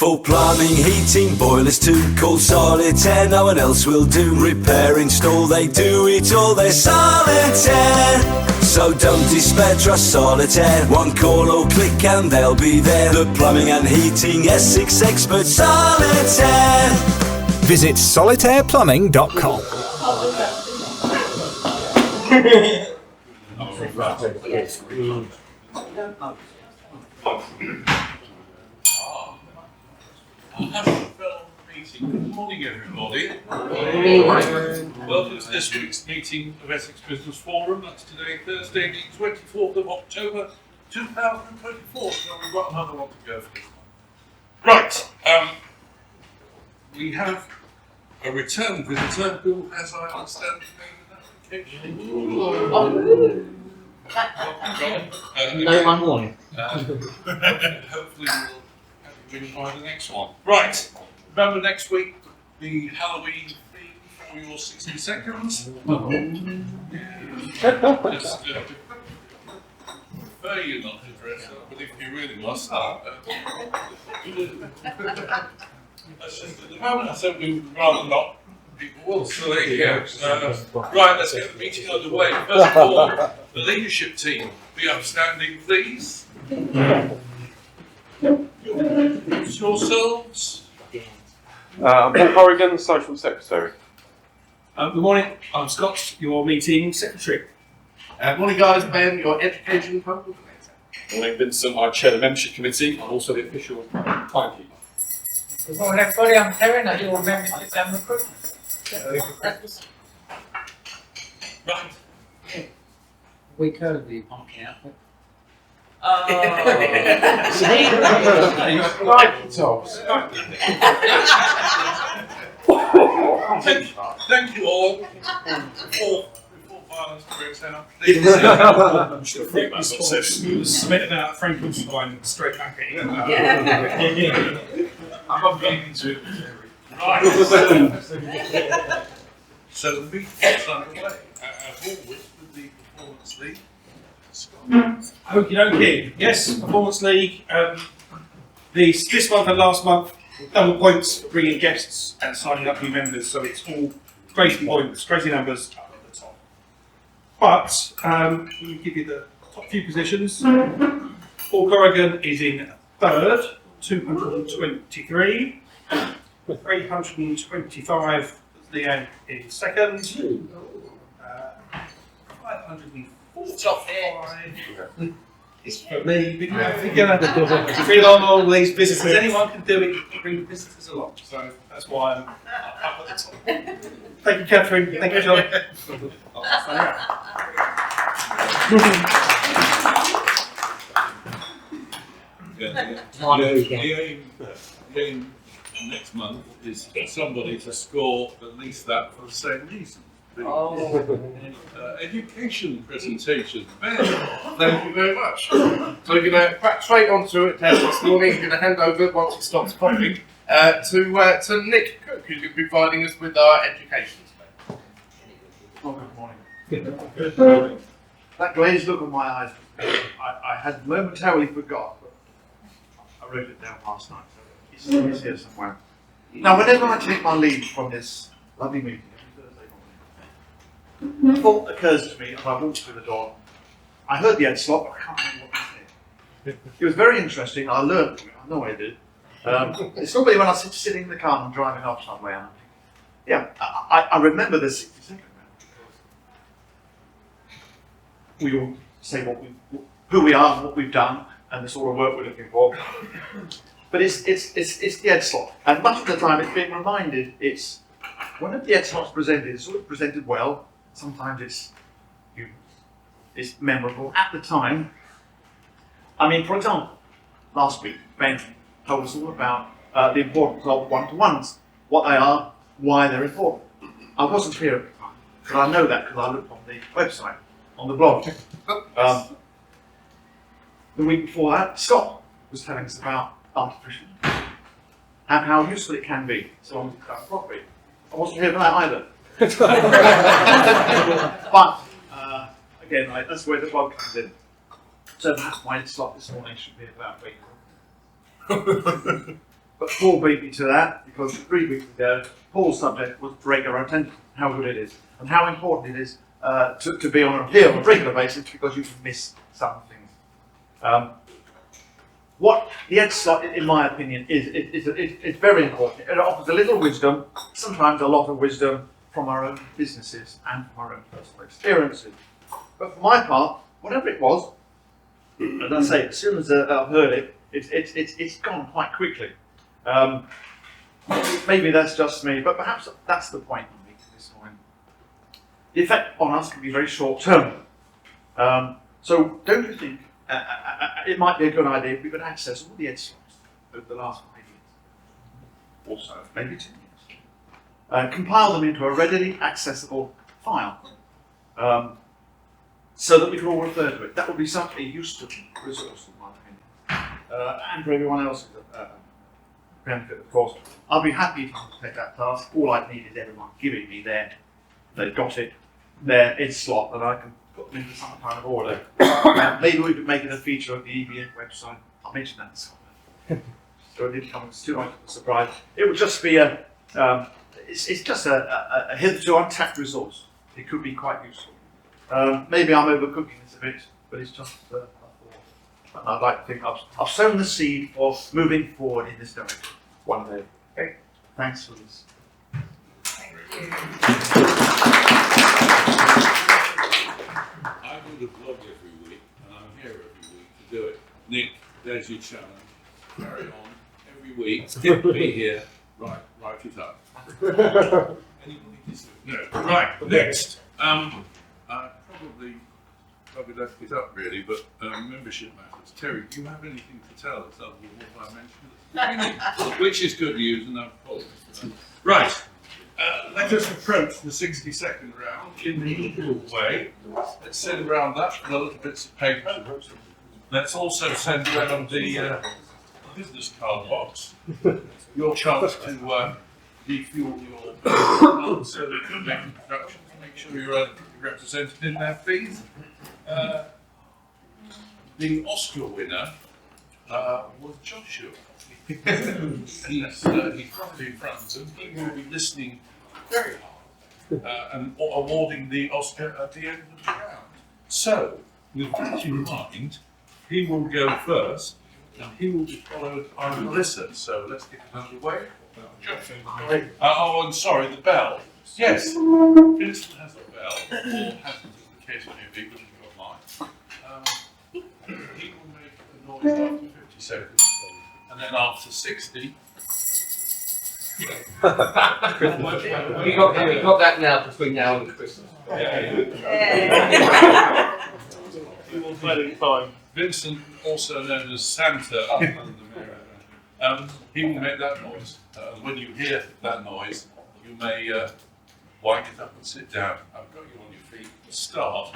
For plumbing, heating, boilers too, call Solitaire, no one else will do. Repair, install, they do it all, they're Solitaire. So don't despair, trust Solitaire. One call or click and they'll be there. The plumbing and heating Essex expert Solitaire. Visit solitaireplumbing.com. Good morning, everybody. Welcome to this week's meeting of Essex Business Forum. That's today, Thursday, the 24th of October, 2024. So we've got another one to go for this one. Right. We have a return visitor who, as I understand, made an application. No one warning. Hopefully we'll have you in by the next one. Right. Remember next week the Halloween theme for your 60 seconds? Just prefer you not to dress up, but if you really must, that's just at the moment. I said we would rather not. People will, so there you go. Right, let's get the meeting underway. First of all, the leadership team, be upstanding, please. Yourselves. I'm Paul Corrigan, Social Secretary. Good morning, I'm Scott, your meeting secretary. Morning guys, Ben, your education public. Morning, Vincent. I chair the membership committee. I'm also the official timekeeper. Good morning everybody, I'm Karen, I do all membership and recruitment. Right. Week early, pumpkin out. Thank you all. Before violence breaks out. I'm sure Submit about Frankenstein straight back at you. I'm not getting into it. Right. So the meeting is underway. As always with the Performance League. Okie dokie. Yes, Performance League. This month and last month, double points for bringing guests and signing up new members, so it's all crazy points, crazy numbers up at the top. But we give you the top few positions. Paul Corrigan is in third, 223. 325, Leanne in second. 545 is for me. Big bring on all these visitors. Anyone can do it. You can bring visitors along. So that's why I'm up at the top. Thank you, Catherine. Thank you, John. The aim next month is for somebody to score at least that for the same reason. Education presentation. Ben. Thank you very much. So we're going to crack straight onto it this morning. We're going to hand over, once it stops popping, to Nick Cook, who's going to be providing us with our education today. Oh, good morning. That glazed look on my eyes, I had momentarily forgot, but I wrote it down last night, so it's here somewhere. Now, whenever I take my leave from this lovely meeting, every Thursday morning, a thought occurs to me as I walk through the door. I heard the Ed slot, but I can't remember what he said. It was very interesting. I learned from it. I know I did. It's normally when I was sitting in the car and I'm driving off somewhere. And I remember the 60-second round. We all say who we are and what we've done and the sort of work we're looking for. But it's the Ed slot. And much of the time it's being reminded whenever the Ed slot's presented, it's sort of presented well. Sometimes it's memorable. At the time, I mean, for example, last week, Ben told us all about the importance of one-to-ones, what they are, why they're important. I wasn't here at the time, but I know that because I looked on the website, on the blog. The week before that, Scott was telling us about artificial and how useful it can be, so long as it's done properly. I wasn't here for that either. But, again, that's where the blog comes in. So that's why the slot this morning should be about me. But Paul beat me to that because 3 weeks ago, Paul's subject was regular attendance, how good it is, and how important it is to be on here on a regular basis because you can miss some things. What the Ed slot, in my opinion, is very important. It offers a little wisdom, sometimes a lot of wisdom from our own businesses and from our own personal experiences. But for my part, whatever it was, as I say, as soon as I've heard it, it's gone quite quickly. Maybe that's just me, but perhaps that's the point I'm making this morning. The effect on us can be very short term. So don't you think it might be a good idea if we could access all the Ed slots over the last 5 years? Also, maybe 10 years. Compile them into a readily accessible file. So that we can all refer to it. That would be such a useful resource, in my opinion. And for everyone else's benefit, of course. I'll be happy to take that task. All I need is everyone giving me they've got it, their Ed slot, and I can put them into some kind of order. Maybe we could make it a feature of the EBF website. I'll mention that this morning. So it didn't come as too much of a surprise. It would just be it's just a hitherto untapped resource. It could be quite useful. Maybe I'm overcooking this a bit, but it's just a thought. And I'd like to think I've sown the seed for moving forward in this direction one day. Okay, thanks for this. Thank you. I do the vlog every week, and I'm here every week to do it. Nick, there's your challenge. Carry on every week. Be here. Right it up. Anybody disagree? No. Right, next. I probably left it up really, but membership matters. Terry, do you have anything to tell us other than what I mentioned? Which is good news, and I've followed it. Right. Let us approach the 60-second round in the usual way. Let's send around that with a little bits of paper. Let's also send around the business card box. Your chance to refuel your card so that you can make introductions. Make sure you're represented in there, please. The Oscar winner was Joshua. He's probably in front, and he will be listening very hard and awarding the Oscar at the end of the round. So, with that in mind, he will go first, and he will be followed by Melissa. So let's get it underway. And sorry, the bell. Yes, Vincent has a bell, or hasn't, in the case of any of you, got mine. He will make a noise after 50 seconds, and then after 60. We got that now between now and Christmas. Vincent, also known as Santa, he will make that noise. When you hear that noise, you may wind it up and sit down. I've got you on your feet. Start.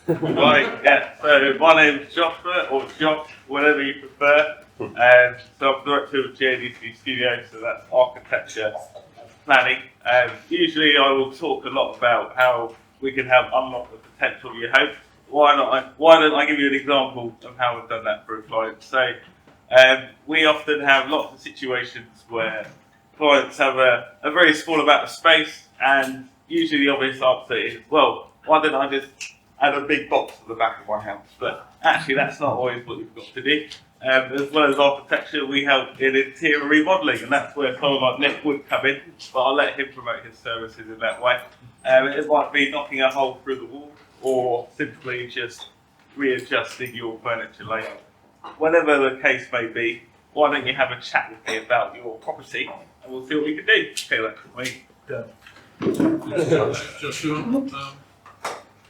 Right, yeah, so my name's Joshua, or Josh, whatever you prefer, and so I'm director of GADC Studios, so that's architecture planning, and usually I will talk a lot about how we can help unlock the potential of your home. Why don't I give you an example of how we've done that for a client? So we often have lots of situations where clients have a very small amount of space, and usually the obvious answer is, well, why don't I just add a big box to the back of my house? But actually that's not always what you've got to do. As well as architecture, we help in interior remodelling, and that's where someone like Nick would come in, but I'll let him promote his services in that way. It might be knocking a hole through the wall, or simply just readjusting your furniture layout. Whatever the case may be, why don't you have a chat with me about your property, and we'll see what we can do. Okay, that's me. Done. Joshua.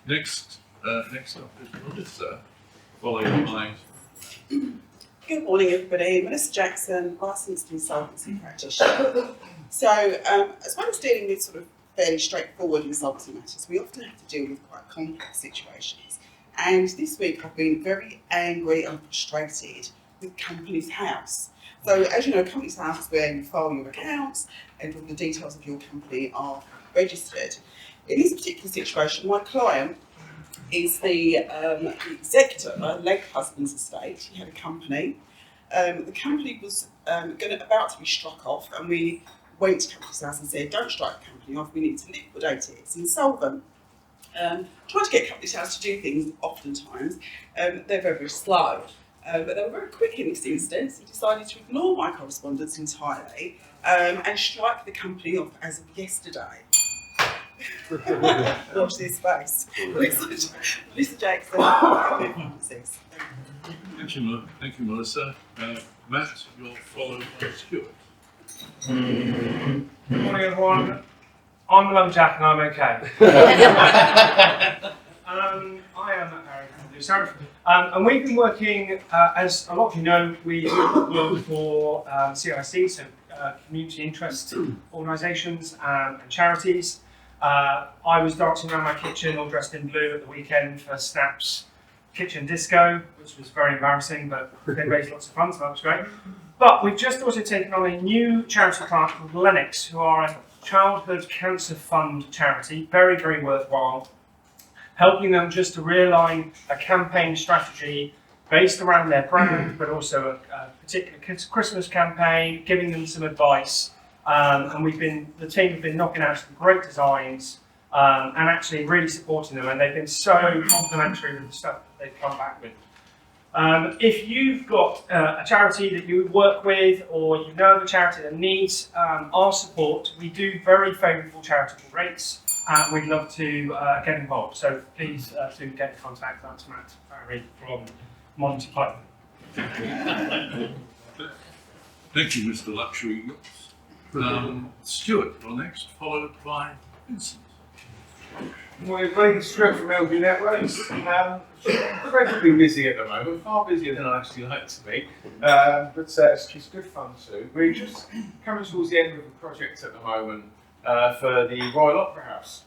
Next up is Melissa, following mine. Good morning, everybody. Melissa Jackson, licensed insolvency practitioner. So, as well as dealing with sort of fairly straightforward insolvency matters, we often have to deal with quite complex situations. And this week I've been very angry and frustrated with Company's House. So, as you know, Company's House is where you file your accounts and all the details of your company are registered. In this particular situation, my client is the executor of my late husband's estate. He had a company, The company was about to be struck off, and we went to Company's House and said, don't strike the company off, we need to liquidate it, it's insolvent. Trying to get Company's House to do things, oftentimes, they're very, very slow. But they were very quick in this instance. He decided to ignore my correspondence entirely and strike the company off as of yesterday. Watch this space. Mr. Jackson. Thank you, Melissa. Matt, you're followed by Stuart. Good morning, everyone. I'm the lumberjack and I'm okay. I am Aaron, and we've been working, as a lot of you know, we work for CIC, so community interest organisations and charities. I was dancing around my kitchen all dressed in blue at the weekend for Snap's kitchen disco, which was very embarrassing, but they raised lots of funds, so that was great. But we've just also taken on a new charity client called Lennox, who are a childhood cancer fund charity, very, very worthwhile, helping them just to realign a campaign strategy based around their brand, but also a particular Christmas campaign, giving them some advice. And the team have been knocking out some great designs and actually really supporting them, and they've been so complimentary with the stuff that they've come back with. If you've got a charity that you work with, or you know of a charity that needs our support, we do very favourable charitable rates, and we'd love to get involved. So please do get in contact. That's Matt Barry from Monty Python. Thank you, Mr. Luxury Yachts. Stuart, you're next, followed by Vincent. Morning, everybody. Stuart from LG Networks. Incredibly busy at the moment, far busier than I actually like to be, but it's good fun too. We're just coming towards the end of the project at the moment for the Royal Opera House,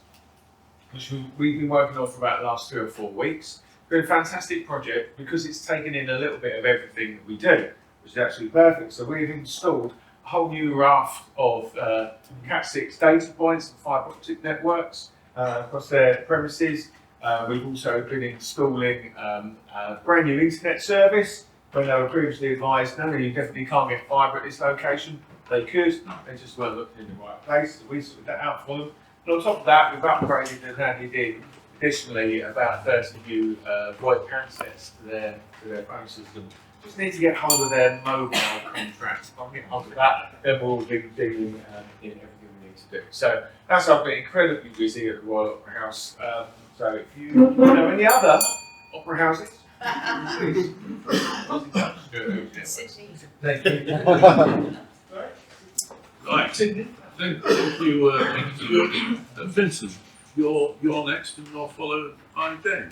which we've been working on for about the last 3 or 4 weeks. It's been a fantastic project because it's taken in a little bit of everything that we do, which is absolutely perfect. So we've installed a whole new raft of Cat6 data points and fibre optic networks across their premises. We've also been installing a brand new internet service when they were previously advised, no, you definitely can't get fibre at this location. They could, they just weren't looking in the right place, so we sorted that out for them. And on top of that, we've upgraded and added in additionally about 30 new VoIP handsets to their phone system. Just need to get hold of their mobile contracts. If I can get hold of that, then we'll be dealing in everything we need to do. So that's why I've been incredibly busy at the Royal Opera House. So if you know any other opera houses, please. Thank you. Right, thank you, Vincent. You're next, and you're followed by Dave.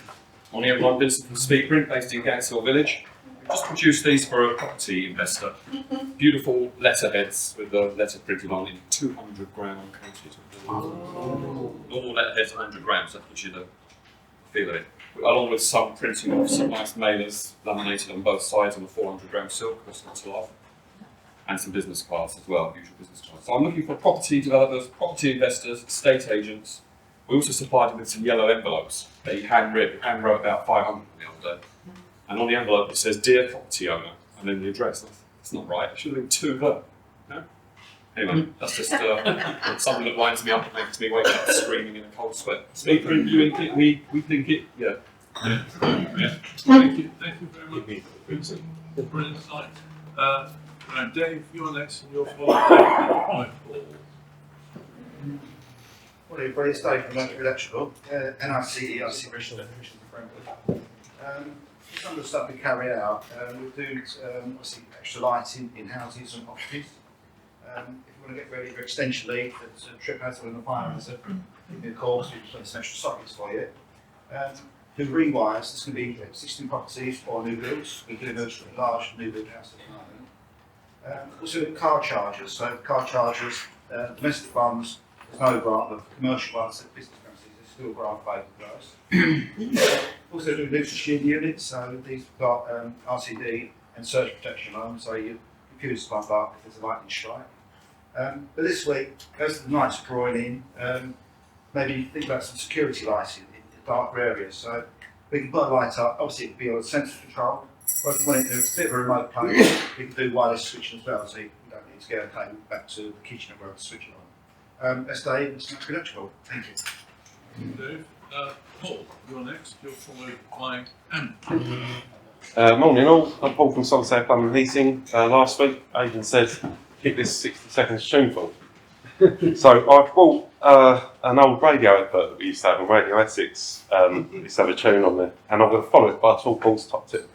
Morning everyone, Vincent from Speakprint, based in Ganshill Village. We've just produced these for a property investor. Beautiful letterheads with the letter printed on in 200 gram coated. Normal letterheads 100 grams, that gives you the feel of it. Along with some printing of some nice mailers laminated on both sides on the 400 gram silk, that's not too often. And some business cards as well, usual business cards. So I'm looking for property developers, property investors, estate agents. We also supplied them with some yellow envelopes that he hand wrote about 500 the other day. And on the envelope it says, "Dear property owner," and then the address. That's not right, it should have been 2 there. No? Anyway, that's just something that winds me up and makes me wake up screaming in a cold sweat. Speakprint, you think it, we think it, yeah. Yeah. Thank you very much, Vincent. Brilliant insight. Right, Dave, you're next, and you're followed by Paul. Well, everybody, it's Dave from Brentwood Electrical, NICE, Bristol, Brentwood. Some of the stuff we carry out, we do obviously extra lighting in houses and offices. If you want to get ready for extension lead, there's a trip out in the fire, there's a course, we've got some extra sockets for you. The rewires, there's going to be existing properties or new builds. We deliver a large new build house at the moment. Also car chargers, so car chargers, domestic ones, there's no grant, but commercial ones, business premises, there's still grant available for those. Also do new student units, so these have got RCD and surge protection on them, so your computer's not dark if there's a lightning strike. But this week, goes to the nights drawing in, maybe think about some security lighting in dark areas. So we can put a light up, obviously it will be on sensor control, Well, if you want it to, it's a bit of a remote code. You can do wireless switching as well, so you don't need to get a cable back to the kitchen where to switch it on. That's Dave, it's not electrical. Thank you. Dave. Paul, you're next. You're followed by Andy. Morning all, I'm Paul from Solitaire Plumbing and Heating. Last week, Aidan said, keep this 60 seconds tuneful. So I've bought an old radio advert that we used to have on Radio Essex. We used to have a tune on there, and I'm going to follow it by Paul's top tip.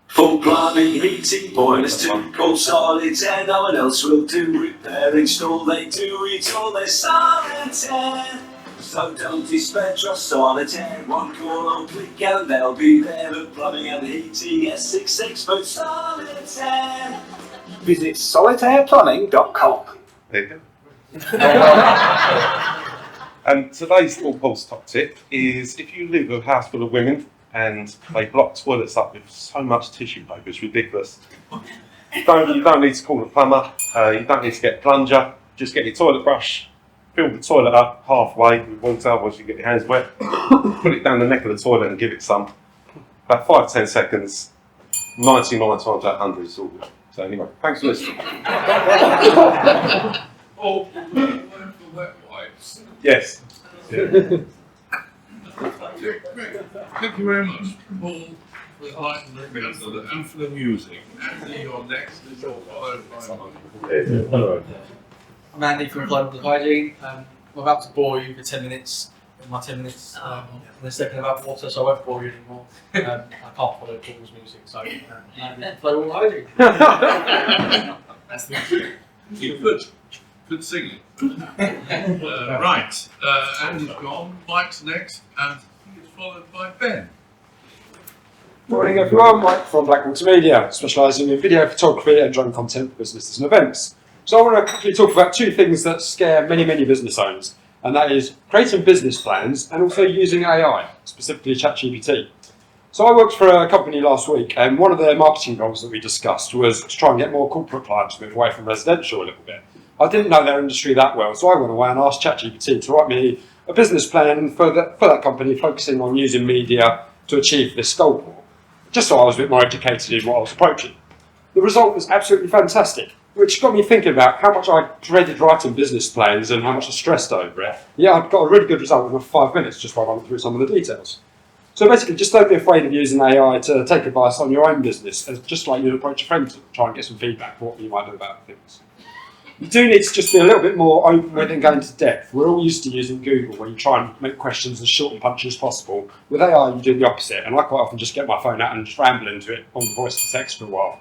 Full plumbing, heating, boilers too, cold solitaire, no one else will do. Repair, install, they do it all, they're solitaire. So don't despair, trust solitaire. One call or click and they'll be there. The plumbing and heating, Essex expert solitaire. Visit solitaireplumbing.com. There you go. And today's Paul's top tip is if you live in a house full of women and they block toilets up with so much tissue paper, it's ridiculous. You don't need to call a plumber, you don't need to get a plunger, just get your toilet brush, fill the toilet up halfway with water once you get your hands wet, put it down the neck of the toilet and give it some. About 5 to 10 seconds, 99 times out of 100 it's all good. So anyway, thanks for listening. Oh, for wet wipes. Yes. Yeah. Thank you very much, Paul, for the enlightenment and for the music. Andy, you're next, and you're followed by Hello. I'm Andy from Hygiene. I'm about to bore you for 10 minutes. In my 10 minutes, in a second about water, so I won't bore you anymore. I can't follow Paul's music, so follow all Hygiene. That's the you could sing it. Right, Andy's gone, Mike's next, and he is followed by Ben. Morning everyone, Mike from Brentwood Media, specialising in video photography and drone content for businesses and events. So I want to quickly talk about two things that scare many business owners, and that is creating business plans and also using AI, specifically ChatGPT. So I worked for a company last week, and one of their marketing goals that we discussed was to try and get more corporate clients to move away from residential a little bit. I didn't know their industry that well, so I went away and asked ChatGPT to write me a business plan for that company, focusing on using media to achieve this goal, just so I was a bit more educated in what I was approaching. The result was absolutely fantastic, which got me thinking about how much I dreaded writing business plans and how much I stressed over it. Yeah, I got a really good result in 5 minutes just by running through some of the details. So basically, just don't be afraid of using AI to take advice on your own business, just like you'd approach a friend to try and get some feedback for what you might do about things. You do need to just be a little bit more open with and go into depth. We're all used to using Google where you try and make questions as short and punchy as possible. With AI, you do the opposite, and I quite often just get my phone out and just ramble into it on the voice to text for a while.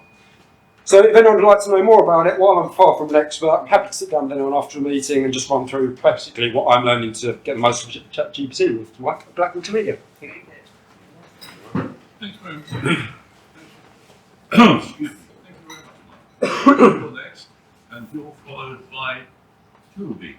So if anyone would like to know more about it, while I'm far from an expert, I'm happy to sit down with anyone after a meeting and just run through basically what I'm learning to get the most from ChatGPT with Black Multimedia. Thanks very much. Excuse me. Thank you very much. You're next, and you're followed by Toby.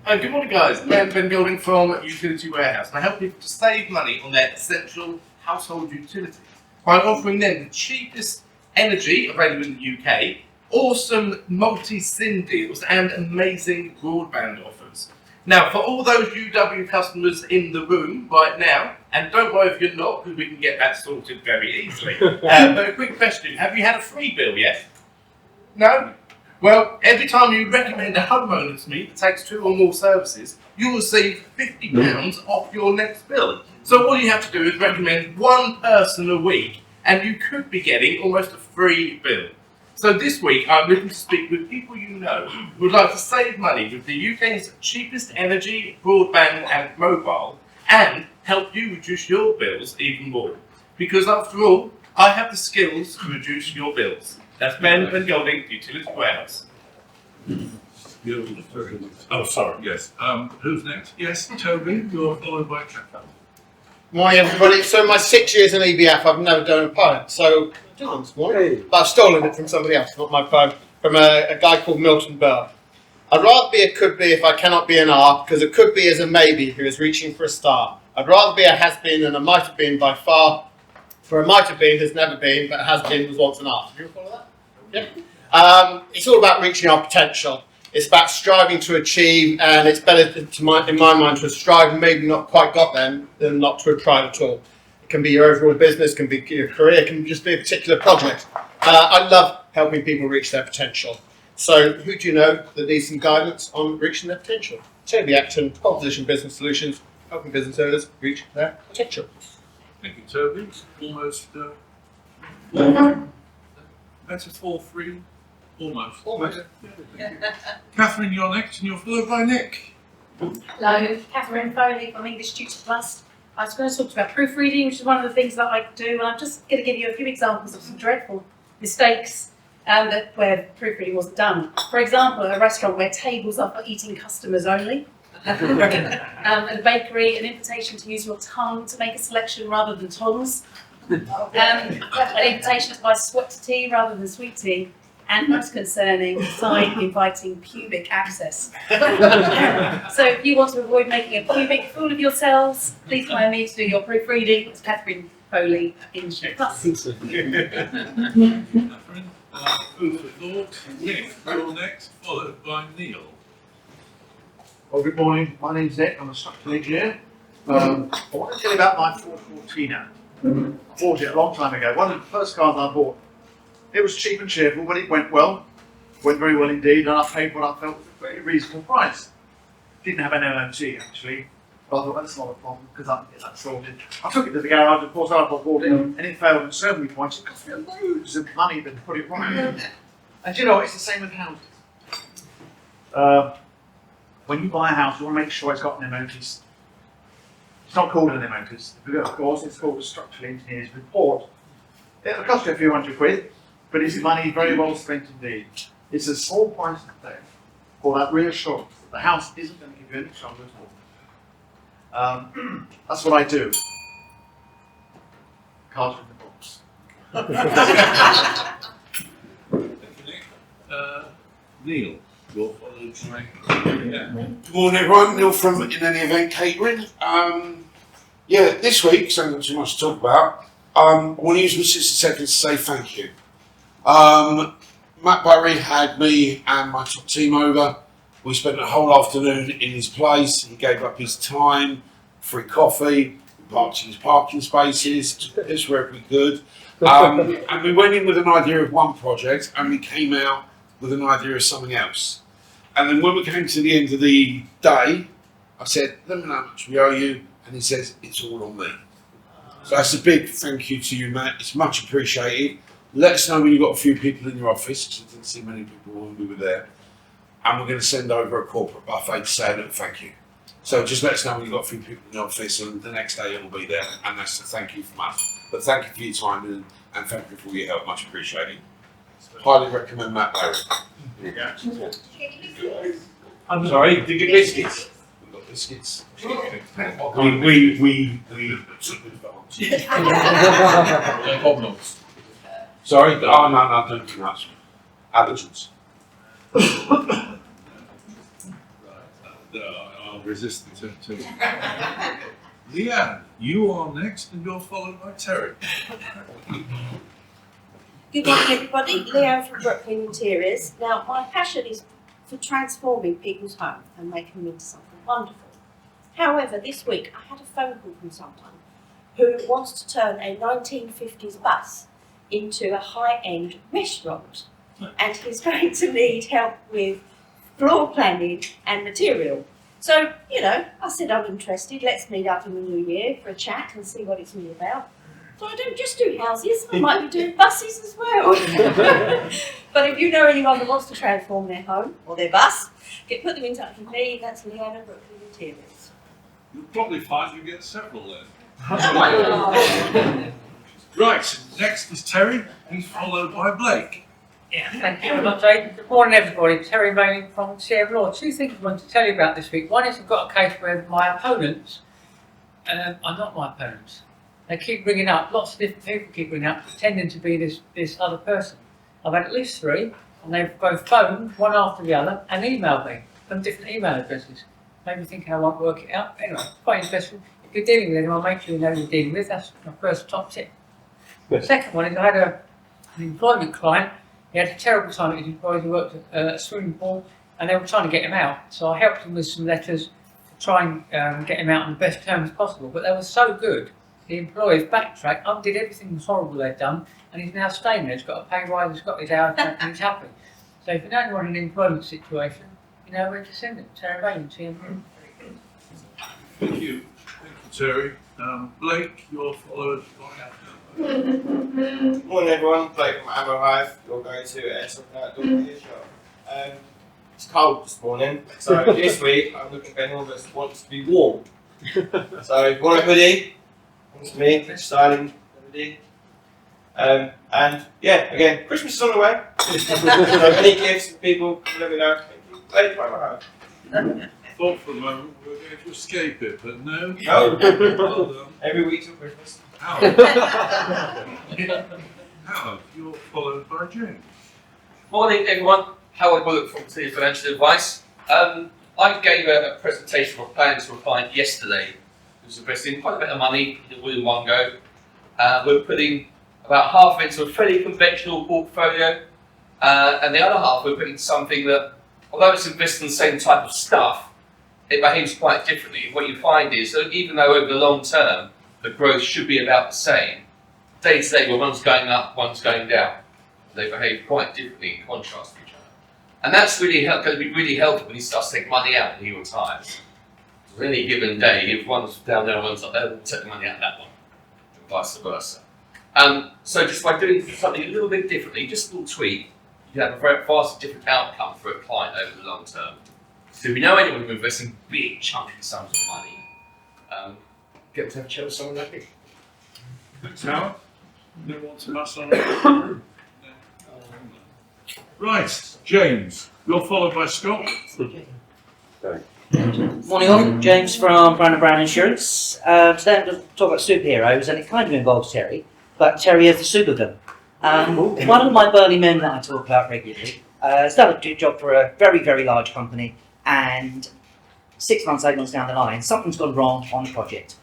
Good morning, guys. Ben Building from Utility Warehouse, and I help people to save money on their essential household utilities by offering them the cheapest energy available in the UK, awesome multi-SIM deals, and amazing broadband offers. Now, for all those UW customers in the room right now, and don't worry if you're not, because we can get that sorted very easily. But a quick question, have you had a free bill yet? No? Well, every time you recommend a homeowner to me that takes 2 or more services, you'll receive £50 off your next bill. So all you have to do is recommend one person a week, and you could be getting almost a free bill. So this week, I'm looking to speak with people you know who would like to save money with the UK's cheapest energy, broadband and mobile, and help you reduce your bills even more. Because after all, I have the skills to reduce your bills. That's Ben Golding, Utility Warehouse. Oh, sorry, yes. Who's next? Yes, Toby, you're followed by Catherine. Morning everybody. So my 6 years in EBF, I've never done a phone. So I did one this morning, but I've stolen it from somebody else, not my phone, from a guy called Milton Burr. I'd rather be a could be if I cannot be an are, because a could be is a maybe who is reaching for a star. I'd rather be a has been than a might have been by far, for a might have been has never been, but a has been was once an are. Do you follow that? Yeah. It's all about reaching our potential. It's about striving to achieve, and it's better in my mind to strive and maybe not quite got them than not to have tried at all. It can be your overall business, can be your career, it can just be a particular project. I love helping people reach their potential. So who do you know that needs some guidance on reaching their potential? Toby Acton, Pole Position Business Solutions, helping business owners reach their potential. Thank you, Toby. Almost metaphor free. Almost. Almost. Catherine, you're next, and you're followed by Nick. Hello, Catherine Foley from English Tutor Plus. I was going to talk about proofreading, which is one of the things that I do, and I'm just going to give you a few examples of some dreadful mistakes where proofreading wasn't done. For example, a restaurant where tables are for eating customers only. At a bakery, an invitation to use your tongue to make a selection rather than tongs. An invitation to buy sweat tea rather than sweet tea. And most concerning, sign inviting pubic access. So if you want to avoid making a pubic fool of yourselves, please hire me to do your proofreading. It's Catherine Foley in Plus. Catherine, food for thought. Nick, you're next, followed by Neil. Well, good morning. My name's Nick. I'm a structural engineer. I want to tell you about my Ford Cortina. I bought it a long time ago. One of the first cars I bought. It was cheap and cheerful, but it went well. Went very well indeed, and I paid what I felt was a very reasonable price. Didn't have an MOT actually, but I thought that's not a problem because I can get that sorted. I took it to the garage, of course, after I bought it, and it failed at so many points. It cost me loads of money to put it right. And you know, it's the same with houses. When you buy a house, you want to make sure it's got an MOT. It's not called an MOT. Of course, it's called a structural engineer's report. It'll cost you a few £100, but it's money very well spent indeed. It's a small price to pay for that reassurance that the house isn't going to give you any trouble at all. That's what I do. Cards in the box. Neil, you're followed by. Good morning, everyone. Neil from In Any Event Catering. Yeah, this week, so not too much to talk about. I want to use my 60 seconds to say thank you. Matt Barry had me and my top team over. We spent the whole afternoon in his place. He gave up his time, free coffee, parked in his parking spaces, took us wherever we could. And we went in with an idea of one project and we came out with an idea of something else. And then when we came to the end of the day, I said, let me know how much we owe you. And he says, it's all on me. So that's a big thank you to you, Matt. It's much appreciated. Let us know when you've got a few people in your office, because I didn't see many people when we were there. And we're going to send over a corporate buffet to say a little thank you. So just let us know when you've got a few people in the office, and the next day it will be there. And that's a thank you from us. But thank you for your time and thank you for all your help. Much appreciated. Highly recommend Matt Barry. I'm sorry, did you get biscuits? We've got biscuits. We took advance. Sorry? Oh, no, don't do that. Allergens. I'll resist the temptation. Leanne, you are next and you're followed by Terry. Good morning, everybody. Leanne from Brentwood Interiors. Now, my passion is for transforming people's homes and making them into something wonderful. However, this week I had a phone call from someone who wants to turn a 1950s bus into a high-end restaurant, and he's going to need help with floor planning and material. So, you know, I said I'm interested. Let's meet up in the new year for a chat and see what it's all about. So I don't just do houses, I might be doing buses as well. But if you know anyone that wants to transform their home or their bus, put them in touch with me. That's Leanne at Brentwood Interiors. You'll probably find you get several then. Right, next is Terry, he's followed by Blake. Yeah, thank you very much, Aidan. Good morning, everybody. Terry Manning from Sierra Law. Two things I want to tell you about this week. One is I've got a case where my opponents are not my opponents. They keep ringing up, lots of different people keep ringing up, pretending to be this other person. I've had at least three, and they've both phoned, one after the other, and emailed me from different email addresses. Made me think I won't work it out. Anyway, quite interesting. If you're dealing with anyone, make sure you know who you're dealing with. That's my first top tip. The second one is I had an employment client. He had a terrible time at his employer. He worked at a swimming pool, and they were trying to get him out. So I helped him with some letters to try and get him out on the best terms possible. But they were so good the employers backtracked, undid everything horrible they'd done, and he's now staying there. He's got a pay rise, he's got his hours back, and he's happy. So if you don't want an employment situation, you know where to send it. Terry Bailey, TM. Thank you. Thank you, Terry. Blake, your followers. Morning everyone, Blake from Ammo Hive. You're going to Entrepreneurship. It's cold this morning, so this week I'm looking for anyone that wants to be warm. So if you want a hoodie, it's me, styling hoodie. And yeah, again, Christmas is on the way. So any gifts for people, let me know. Blake from Ammo Hive. I thought for a moment we were going to escape it, but no. No. Well done. Every week till Christmas. Howard, you're followed by James. Morning everyone, Howard Bullock from City Financial Advice. I gave a presentation of a plan to a client yesterday who's investing quite a bit of money all in one go. We're putting about half into a fairly conventional portfolio, and the other half we're putting something that, although it's investing in the same type of stuff, it behaves quite differently. What you find is that even though over the long term the growth should be about the same, day to day where one's going up, one's going down, they behave quite differently in contrast to each other. And that's really going to be really helpful when he starts to take money out and he retires. So any given day, if one's down there and one's up there, we'll take the money out of that one, and vice versa. So just by doing something a little bit differently, just a little tweak, you can have a very vastly different outcome for a client over the long term. So if you know anyone who's investing big chunky sums of money, get to have a chat with someone like me. Thanks, Howard. No one to us on it. Right, James, you're followed by Scott. Morning all, James from Brown Insurance. Today I'm going to talk about superheroes, and it kind of involves Terry, but Terry is the super gun. One of my burly men that I talk about regularly has done a job for a very, very large company, and 6 months, 8 months down the line, something's gone wrong on the project.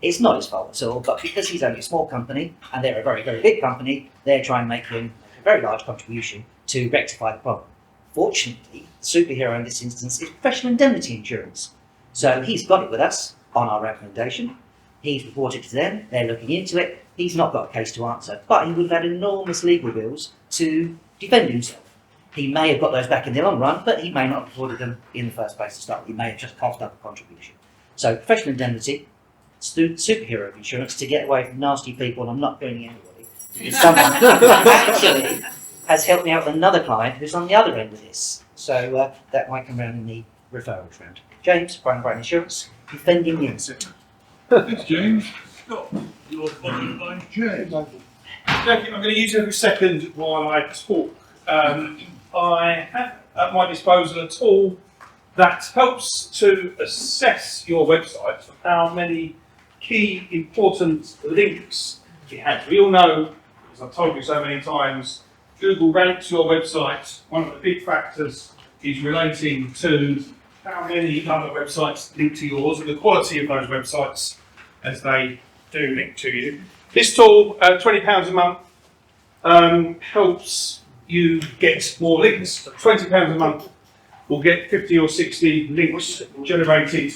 It's not his fault at all, but because he's only a small company, and they're a very, very big company, they're trying to make him a very large contribution to rectify the problem. Fortunately, the superhero in this instance is professional indemnity insurance. So he's got it with us on our recommendation. He's reported to them, they're looking into it. He's not got a case to answer, but he would have had enormous legal bills to defend himself. He may have got those back in the long run, but he may not have afforded them in the first place to start with. He may have just coughed up a contribution. So professional indemnity, superhero insurance to get away from nasty people, and I'm not going anybody. Someone actually has helped me out with another client who's on the other end of this. So that might come around in the referrals round. James, Brown Insurance, defending the innocent. Thanks, James. Scott, you're followed by James. Thank you. I'm going to use every second while I talk. I have at my disposal a tool that helps to assess your website for how many key important links it has. We all know, as I've told you so many times, Google ranks your website. One of the big factors is relating to how many other websites link to yours and the quality of those websites as they do link to you. This tool, £20 a month, helps you get more links. So £20 a month will get 50 or 60 links generated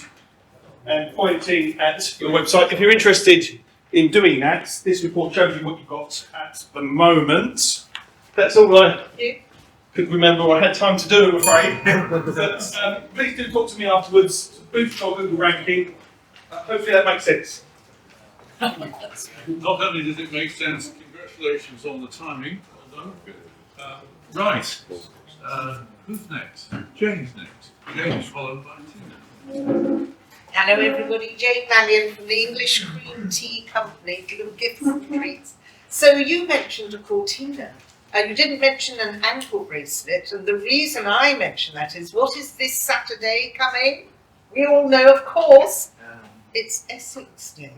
and pointing at your website. If you're interested in doing that, this report shows you what you've got at the moment. That's all I could remember I had time to do, I'm afraid. But, please do talk to me afterwards. Boost your Google ranking. Hopefully that makes sense. Not only does it make sense, congratulations on the timing. Well done. Right. Who's next? James next. James followed by Tina. Hello everybody, Jane Mannion from the English Cream Tea Company, little gifts and treats. So you mentioned a cortina, and you didn't mention an ankle bracelet, and the reason I mention that is, what is this Saturday coming? We all know, of course, it's Essex Day.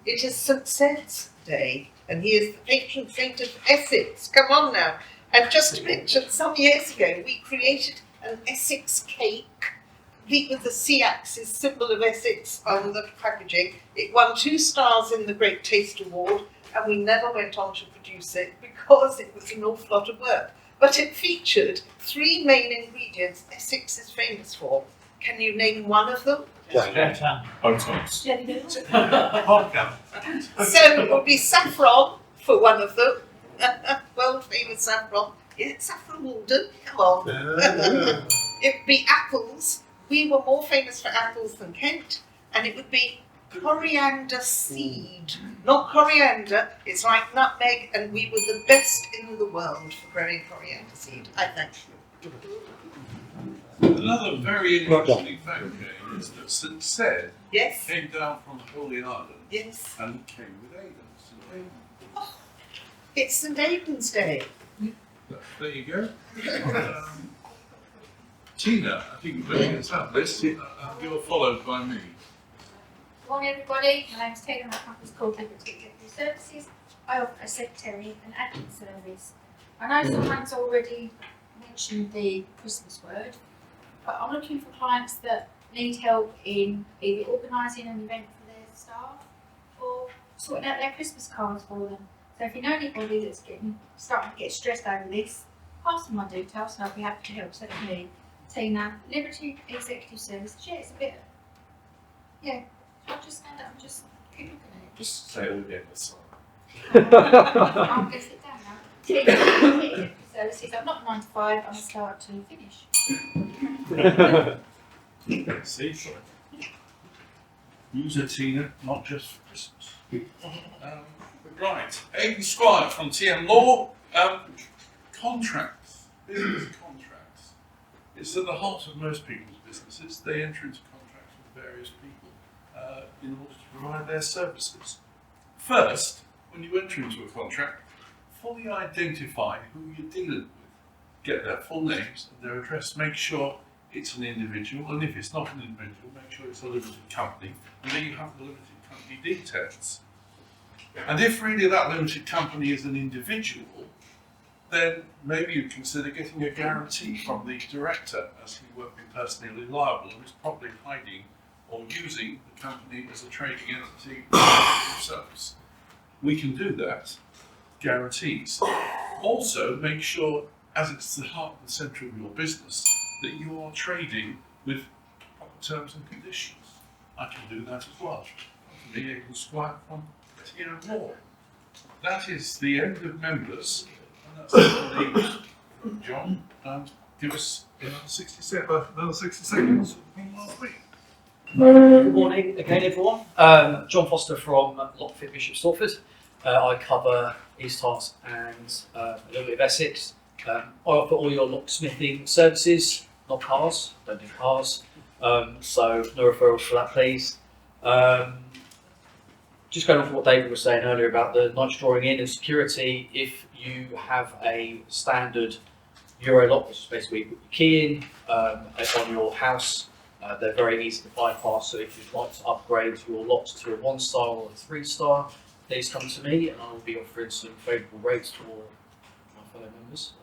It is St. Seth's Day, and he is the patron saint of Essex. Come on now. And just to mention, some years ago we created an Essex cake, complete with the C-axis symbol of Essex on the packaging. It won 2 stars in the Great Taste Award, and we never went on to produce it because it was an awful lot of work. But it featured 3 main ingredients Essex is famous for: Can you name one of them? Botox. So it would be saffron for one of them. World famous saffron. Is it saffron Walden? Come on. It would be apples. We were more famous for apples than Kent. And it would be coriander seed. Not coriander, it's like nutmeg, and we were the best in the world for growing coriander seed. I thank you. Another very interesting fact is that St. Ced Yes. came down from the Holy Island Yes. and came with Aidan. St. Aidan. It's St. Aidan's Day. There you go. Tina, I think you better get up this. You're followed by me. Good morning everybody, my name is Tina, my company is called Liberty Executive Services. I offer a secretary and admin service. I know someone's already mentioned the Christmas word, but I'm looking for clients that need help in either organising an event for their staff or sorting out their Christmas cards for them. So if you know anybody that's starting to get stressed over this, pass them my details and I'll be happy to help. So that's me, Tina, Liberty Executive Services. Yeah, it's a bit, yeah. I'll just stand up and just keep looking at it. Just say all again, that's fine. I'm going to sit down now. Executive Services. I'm not 9 to 5, I'm start to finish. See? Use a Tina, not just for Christmas. Right, Aidan Squire from TM Law. Contracts, business contracts. It's at the heart of most people's businesses. They enter into contracts with various people in order to provide their services. First, when you enter into a contract, fully identify who you're dealing with. Get their full names and their address. Make sure it's an individual, and if it's not an individual, make sure it's a limited company, and then you have the limited company details. And if really that limited company is an individual, then maybe you consider getting a guarantee from the director, as he won't be personally liable and is probably hiding or using the company as a trading entity themselves. We can do that. Guarantees. Also, make sure, as it's the heart and centre of your business, that you are trading with proper terms and conditions. I can do that as well. Me, Aidan Squire from TM Law. That is the end of members, and that's the news. John, give us another 60 seconds from last week. Good morning again, everyone. John Foster from Lockfit Bishop Stortford. I cover East Hart and a little bit of Essex. I offer all your locksmithing services, not cars, don't do cars. So no referrals for that, please. Just going off what David was saying earlier about the nights drawing in and security, if you have a standard Euro lock, which is basically you put your key in on your house, they're very easy to bypass. So if you'd like to upgrade your locks to a 1-star or a 3-star, please come to me and I will be offering some favourable rates for my fellow members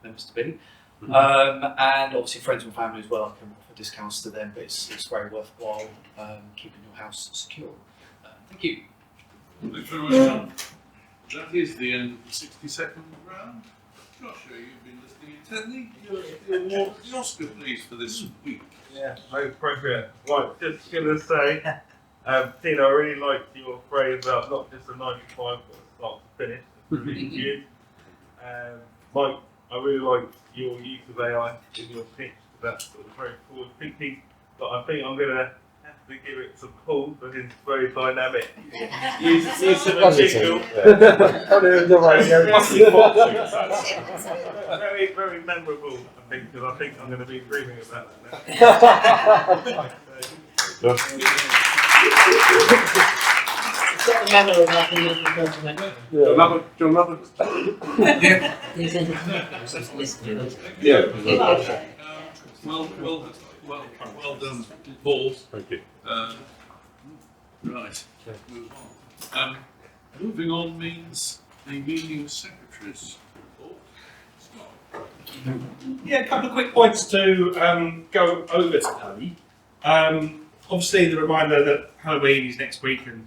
to be. And obviously friends and family as well, I can offer discounts to them, but it's very worthwhile keeping your house secure. Thank you. Thanks very much, John. That is the end of the 60-second round. Joshua, you've been listening intently. You're more the Oscar, please, for this week. Yeah, very appropriate. Right, just going to say, Tina, I really liked your phrase about not just a 9 to 5, but a start to finish. That's really good. Mike, I really liked your use of AI in your pitch. That's sort of very forward thinking. But I think I'm going to have to give it some pull because it's very dynamic. Use of a jingle. Very, very memorable, I think, because I think I'm going to be dreaming of that now. It's got the manner of nothing you can compliment. John Love. Yeah. Well done, Paul. Thank you. Right. Move on. Moving on means the meeting of secretaries. Yeah, a couple of quick points to go over today. Obviously, the reminder that Halloween is next week, and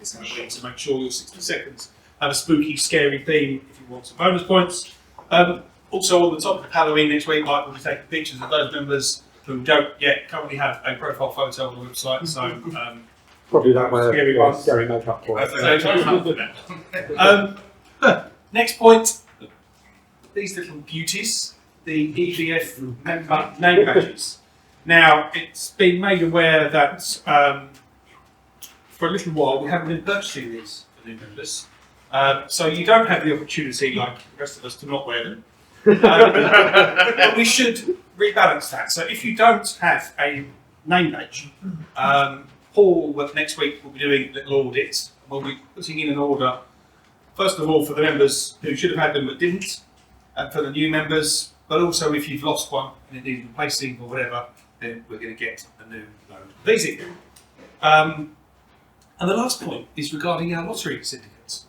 it's going to be to make sure your 60 seconds have a spooky, scary theme if you want some bonus points. Also, on the top of Halloween next week, Mike will be taking pictures of those members who don't yet currently have a profile photo on the website. So probably that way. scary one. Scary makeup for it. Next point. These little beauties, the EBF member name badges. Now, it's been made aware that for a little while we haven't been purchasing these for new members. So you don't have the opportunity, like the rest of us, to not wear them. But we should rebalance that. So if you don't have a name badge, Paul next week will be doing little audits. We'll be putting in an order, first of all, for the members who should have had them but didn't, and for the new members, but also if you've lost one and it needs replacing or whatever, then we're going to get a new load of these in. And the last point is regarding our lottery syndicates.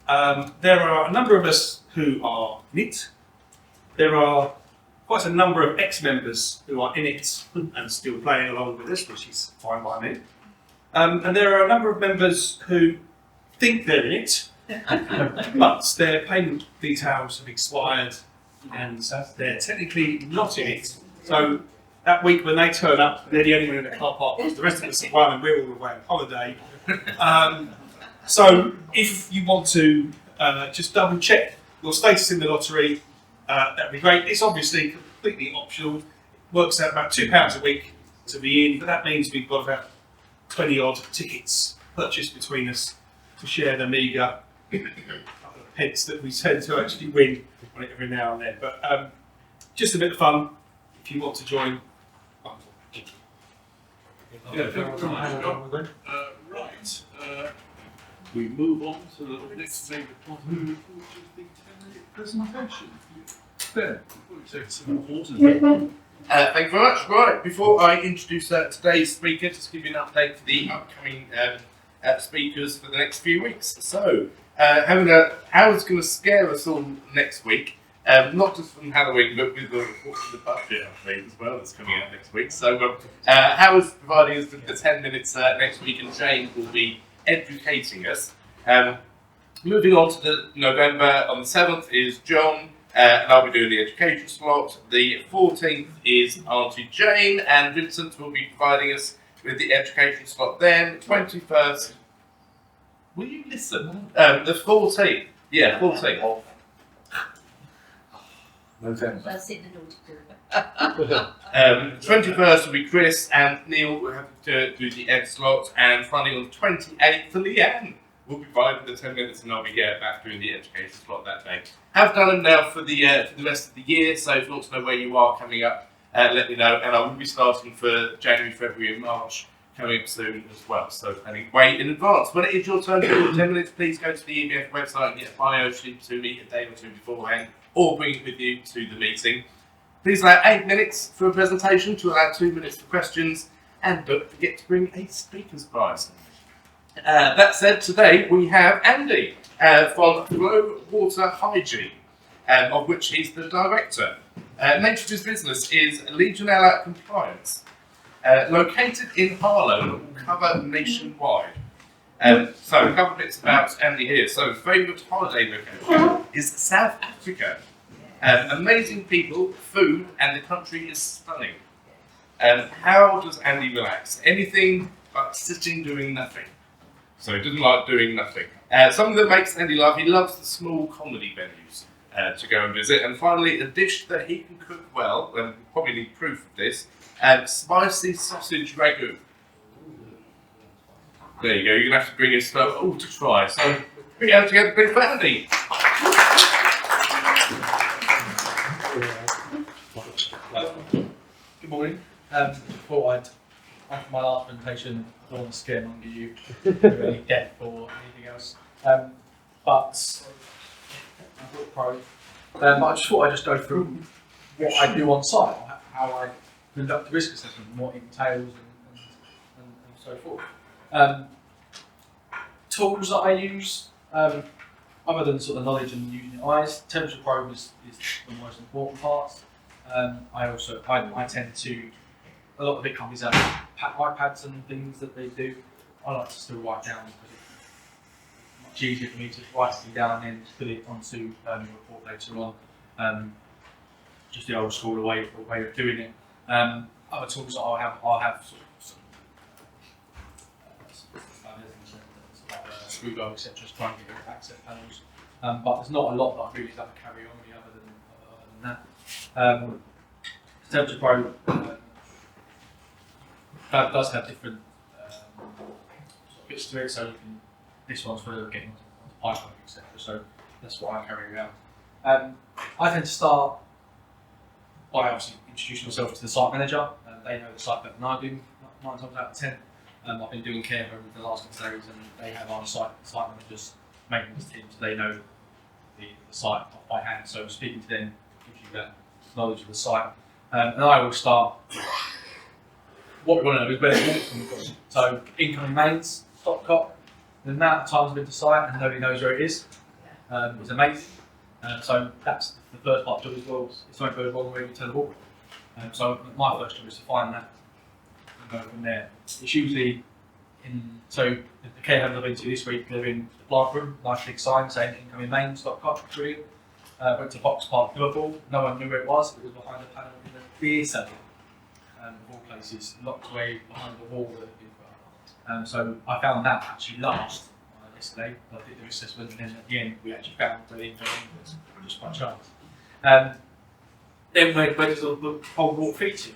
There are a number of us who are in it. There are quite a number of ex-members who are in it and still playing along with us, which is fine by me. And there are a number of members who think they're in it, but their payment details have expired and they're technically not in it. So that week when they turn up, they're the only one in the car park because the rest of us have won and we're all away on holiday. So if you want to just double check your status in the lottery, that'd be great. It's obviously completely optional. It works out about £2 a week to be in, but that means we've got about 20 odd tickets purchased between us to share the meagre pence that we tend to actually win on it every now and then. But just a bit of fun if you want to join. Right. We move on to the next major part of the report, which is the 10-minute presentation. Ben, take some water. Thank you very much. Right, before I introduce today's speaker, just give you an update for the upcoming speakers for the next few weeks. So, Howard's going to scare us all next week, not just from Halloween, but with the report from the budget update as well that's coming out next week. So, Howard's providing us with the 10 minutes next week, and Jane will be educating us. Moving on to the November, on the 7th is John, and I'll be doing the education slot. The 14th is Auntie Jane, and Vincent will be providing us with the education slot then. 21st, will you listen? The 14th, yeah, 14th. November. That's in the naughty group. 21st will be Chris, and Neil will have to do the ed slot, and finally on the 28th, Leanne will be providing the 10 minutes, and I'll be back doing the education slot that day. Have done them now for the rest of the year, so if you want to know where you are coming up, let me know, and I will be starting for January, February and March coming up soon as well, so planning way in advance. When it is your turn to do 10 minutes, please go to the EBF website and get a bio sheet to me a day or two beforehand, or bring it with you to the meeting. Please allow 8 minutes for a presentation, to allow 2 minutes for questions, and don't forget to bring a speaker's prize. That said, today we have Andy from Flow Water Hygiene, of which he's the director. Nature of his business is Legionella Compliance, located in Harlow, and will cover nationwide. So a couple of bits about Andy here. So favourite holiday location is South Africa. Amazing people, food, and the country is stunning. How does Andy relax? Anything but sitting doing nothing. So he doesn't like doing nothing. Something that makes Andy laugh, he loves the small comedy venues to go and visit. And finally, a dish that he can cook well, and we probably need proof of this, spicy sausage ragu. There you go, you're going to have to bring his stuff all to try. So, bring it out together, please, for Andy. Good morning. Before after my last presentation, I don't want to scaremonger you with any death or anything else. But I just thought I'd just go through what I do on site, how I conduct the risk assessment, and what it entails, and so forth. Tools that I use, other than sort of knowledge and using your eyes, temperature probe is the most important part. I tend to, a lot of big companies have iPads and things that they do. I like to still write down because it's much easier for me to write something down and then put it onto a report later on. just the old school way of doing it. Other tools that I'll have sort of screwdriver, etc. to try and get access panels. But there's not a lot that I really don't carry on me other than that. In terms of Pro, that does have different sort of bits to it. So you can, this one's for getting onto pipeline, etc. So that's what I carry around. I tend to start by obviously introducing myself to the site manager. They know the site better than I do, 9 times out of 10. I've been doing care home for the last couple of days, and they have our site managers, maintenance team, so they know the site off by hand. So speaking to them gives you that knowledge of the site. And I will start. What we want to know is where it's from. So incoming mains, stopcock. The amount of times I've been to site and nobody knows where it is amazing. So that's the first part of the job as well. If something goes wrong, where you tell the hall. So my first job is to find that and go from there. It's usually so the care homes I've been to this week, they're in the plant room, nice big sign saying incoming mains, stopcock, green. Went to Box Park, Liverpool, no one knew where it was behind the panel in the beer cellar. Of all places, locked away behind the wall. So I found that actually last yesterday. I did the assessment, and then at the end we actually found where the incoming was, just by chance. Then where does the cold water feed to?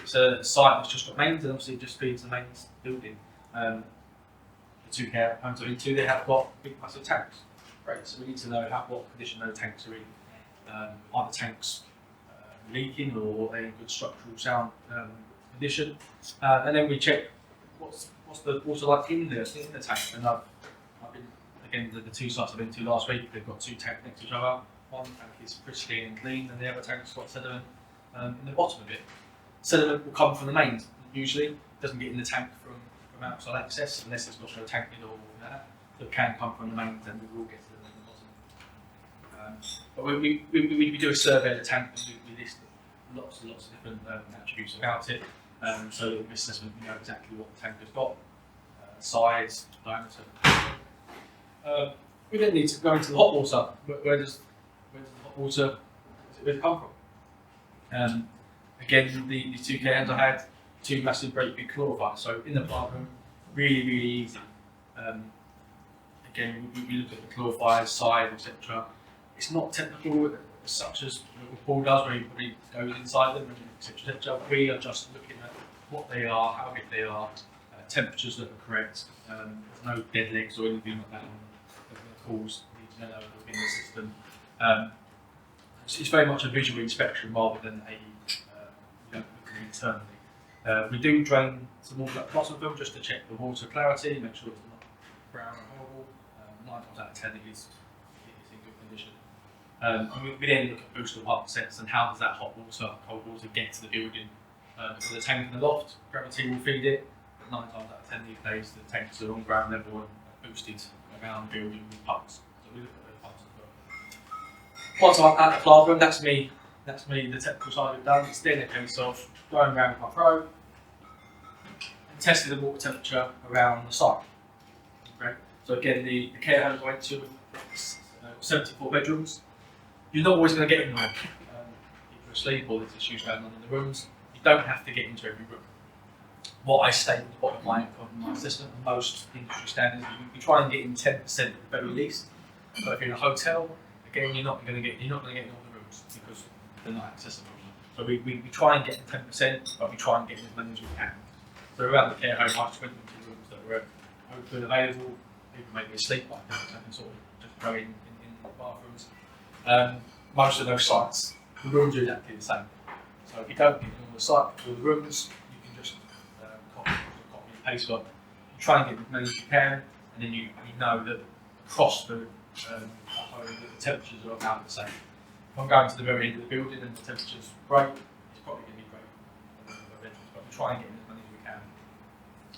It's a site that's just got mains, and obviously it just feeds the mains building. The 2 care homes I've been to, they have got big massive tanks. Great, so we need to know what condition those tanks are in. Are the tanks leaking, or are they in good structural sound condition? And then we check what's the water like in the tank. And I've been, again, the 2 sites I've been to last week, they've got 2 tanks next to each other. One tank is pristine and clean, and the other tank's got sediment in the bottom of it. Sediment will come from the mains, usually. It doesn't get in the tank from outside access, unless it's got no tank lid or that. So it can come from the mains, and we will get to the bottom. But we do a survey of the tank, and we list lots and lots of different attributes about it. So in this assessment, we know exactly what the tank has got, size, diameter. We then need to go into the hot water. Where does the hot water come from? Again, the 2 care homes I had, 2 massive, great big chlorifiers. So in the plant room, really easy. Again, we look at the chlorifiers, size, etc. It's not technical as such as what Paul does, where he goes inside them, etc. We are just looking at what they are, how big they are, temperatures that are correct. There's no dead legs or anything like that that cause the Legionella within the system. It's very much a visual inspection rather than looking internally. We do drain some water at the bottom of them just to check the water clarity, make sure it's not brown or horrible. 9 times out of 10 it is in good condition. And we then look at booster pump sets and how does that hot water, cold water get to the building. So the tank in the loft, gravity will feed it, but 9 times out of 10 these days the tanks are on ground level and boosted around the building with pumps. So we look at those pumps as well. Once I'm at the plant room, that's me, the technical side of it done. It's then a case of going around with my probe and testing the water temperature around the site. Okay? So again, the care homes I went to, 74 bedrooms. You're not always going to get in there. If you're asleep or there's issues going on in the rooms, you don't have to get into every room. What I state at the bottom of my assessment, and most industry standards, you try and get in 10% at the very least. But if you're in a hotel, again, you're not going to get in all the rooms because they're not accessible. So we try and get in 10%, but we try and get in as many as we can. So around the care home, I just went into rooms that were open, available. People may be asleep, but I can sort of just go in the bathrooms. Most of those sites, the rooms are exactly the same. So if you don't get in all the site, all the rooms, you can just copy and paste up. You try and get as many as you can, and then you know that across the home, the temperatures are about the same. If I'm going to the very end of the building and the temperature's great, it's probably going to be great. But we try and get in as many as we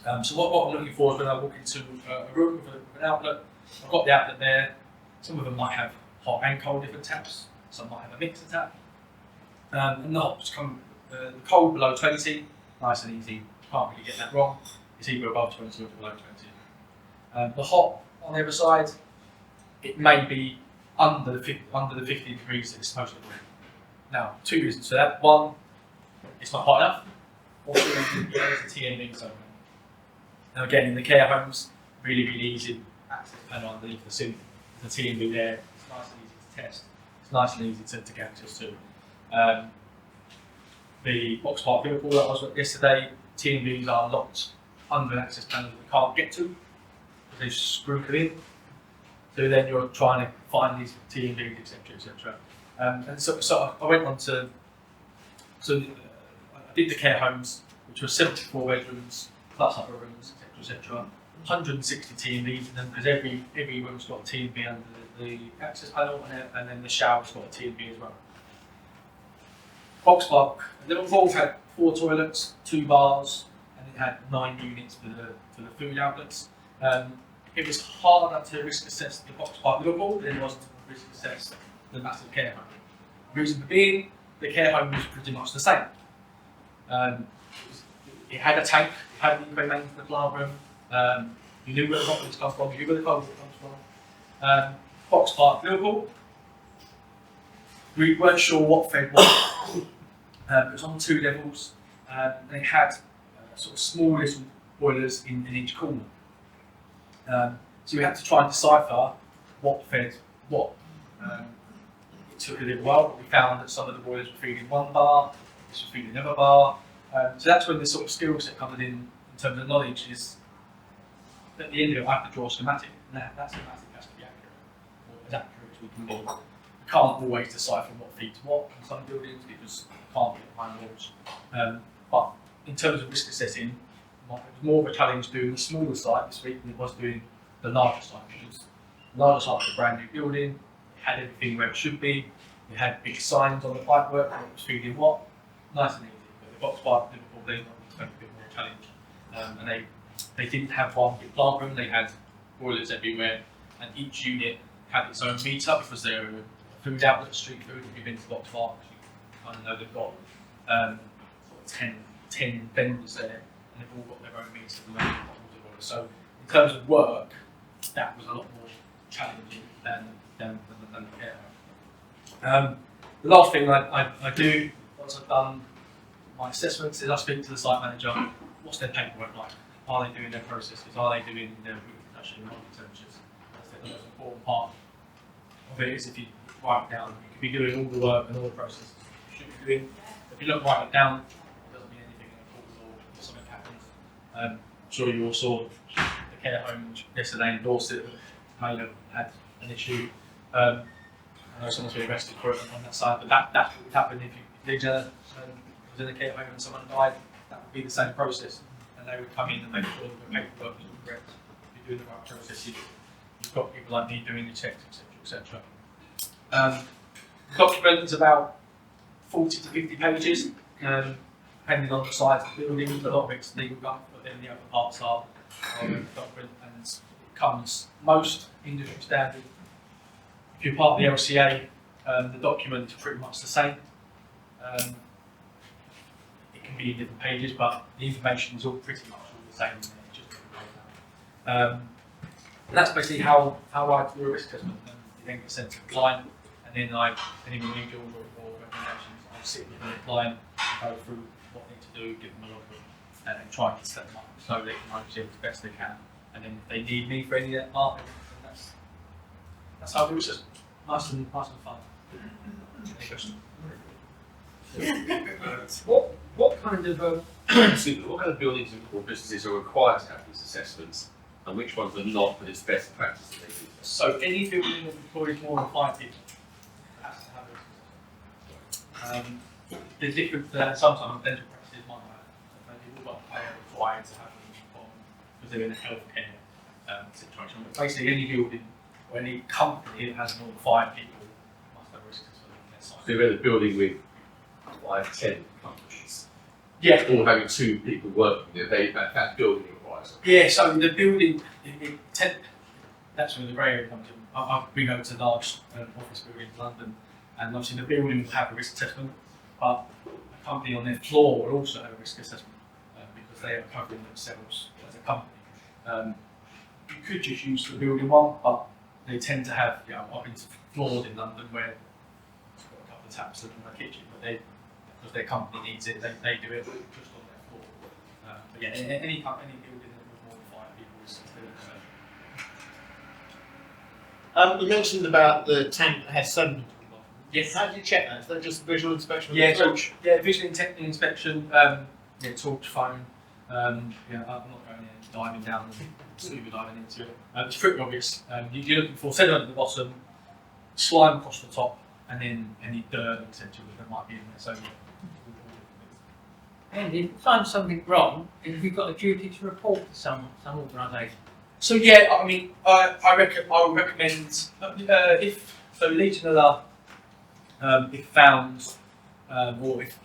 can. So what I'm looking for is when I walk into a room with an outlet, I've got the outlet there. Some of them might have hot and cold different taps. Some might have a mixer tap. And the hots come the cold below 20, nice and easy. Can't really get that wrong. It's either above 20 or below 20. The hot on the other side, it may be under the 50 degrees that it's supposed to be. Now, 2 reasons for that. One, it's not hot enough. Also, there's a TMB zone. Now again, in the care homes, really easy access panel underneath the sink. There's a TMB there. It's nice and easy to test. It's nice and easy to get access to. The box park Liverpool that I was at yesterday, TMBs are locked under an access panel that we can't get to. They screw it in. So then you're trying to find these TMBs, etc. And so I went on to, I did the care homes, which were 74 bedrooms, plus upper rooms, etc. 160 TMBs in them, because every room's got a TMB under the access panel, and then the shower's got a TMB as well. Box park, the vault had 4 toilets, 2 bars, and it had 9 units for the food outlets. It was harder to risk assess the box park Liverpool than it was to risk assess the massive care home. The reason for being, the care home was pretty much the same. It had a tank, it had an main for the plant room, you knew where the hot water comes from, you knew where the cold water comes from. Box park Liverpool, we weren't sure what fed what. It was on 2 levels, and it had sort of small little boilers in each corner. So we had to try and decipher what fed what. It took a little while, but we found that some of the boilers were feeding one bar, this was feeding another bar. So that's when the sort of skill set comes in terms of knowledge is, at the end of it, I have to draw a schematic, and that schematic has to be accurate, or as accurate as we can be. We can't always decipher what feeds what in some buildings because we can't get behind walls. But in terms of risk assessing, it was more of a challenge doing the smaller site this week than it was doing the larger site, because the larger site was a brand new building, it had everything where it should be, it had big signs on the pipework, what was feeding what, nice and easy. But the box park Liverpool, they spent a bit more challenge. And they didn't have one big plant room, they had boilers everywhere, and each unit had its own meter because they're a food outlet, street food. If you've been to box park, you kind of know they've got sort of 10 vendors there, and they've all got their own meters and their own bottles. So in terms of work, that was a lot more challenging than the care home. The last thing I do once I've done my assessments is I speak to the site manager. What's their paperwork like? Are they doing their processes? Are they doing their production and temperatures? That's the most important part of it. Is if you write it down, you could be doing all the work and all the processes you should be doing. If you don't write it down, it doesn't mean anything in a call or something happens. I'm sure you all saw the care home yesterday in Dorset that may have had an issue. I know someone's been arrested for it on that side, but that would happen if you was in a care home and someone died. That would be the same process, and they would come in and make sure that the paperwork was correct. If you're doing the right process, you've got people like me doing the checks, etc. The document is about 40 to 50 pages, depending on the size of the building. A lot of it's legal guff, but then the other parts are the document, and it comes most industry standard. If you're part of the LCA, the document is pretty much the same. It can be in different pages, but the information is all pretty much all the same. And that's basically how I do a risk assessment. You then get sent to the client, and then any remedials or recommendations, I sit with the client, go through what they need to do, give them a logbook, and then try and set them up so they can manage it as best they can. And then if they need me for any of that part, then that's how I do risk assessment. Nice and fun. Any questions? What kind of what kind of buildings or businesses are required to have these assessments, and which ones are not, but it's best practice that they do? So any building that employs more than 5 people has to have a risk assessment. There's different, sometimes dental practices might have people, but they are required to have them because they're in a healthcare situation. But basically any building or any company that has more than 5 people must have a risk assessment. So you're in a building with 5, 10 companies. Yeah. All having 2 people working there, that building requires it. Yeah, so the building, that's where the grey area comes in. I've been over to large office buildings in London, and obviously the building will have a risk assessment, but a company on their floor will also have a risk assessment because they are covering themselves as a company. You could just use the building one, but they tend to have, I've been to floors in London where it's got a couple the taps in the kitchen, but because their company needs it, they do it just on their floor. But yeah, any building that with more than 5 people is still You mentioned about the tank that has sediment on the bottom. Yes. How do you check that? Is that just visual inspection? Yeah, with the torch? visual inspection, torch, phone. I'm not going in diving down and scuba diving into it. It's pretty obvious. You're looking for sediment at the bottom, slime across the top, and then any dirt, etc. that might be in there. So, And if you find something wrong, have you got a duty to report to some organisation? So yeah, I mean, I would recommend if Legionella, if found, or if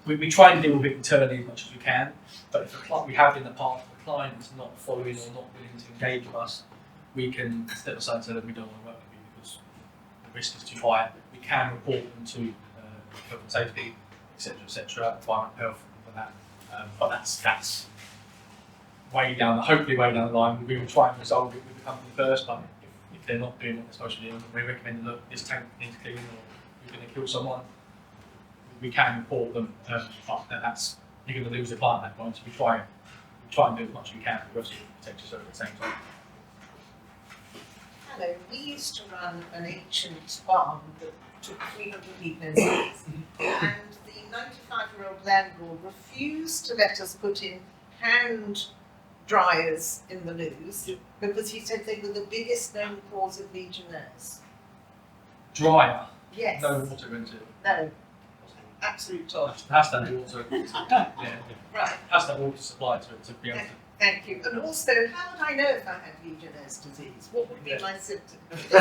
we try and deal with it internally as much as we can, but if we have in the past, the client is not following or not willing to engage with us, we can step aside and say that we don't want to work with you because the risk is too high. We can report them to health and safety, etc., environmental health, for that. But that's way down, hopefully way down the line. We will try and resolve it with the company first, but if they're not doing what they're supposed to do, we recommend, look, this tank needs cleaning, or you're going to kill someone, we can report them, but that's, you're going to lose the client at that point, so we try and do as much as we can, but we also protect yourself at the same time. Hello, we used to run an ancient farm that took 300 people in size, and the 95-year-old landlord refused to let us put in hand dryers in the loos because he said they were the biggest known cause of Legionnaires. Dryer? Yes. No water into it? No. Absolute tosh. It has to have water. Yeah. Right. It has to have water supply to it to be able to. Thank you. And also, how would I know if I had Legionnaire's disease? What would be my symptoms? Do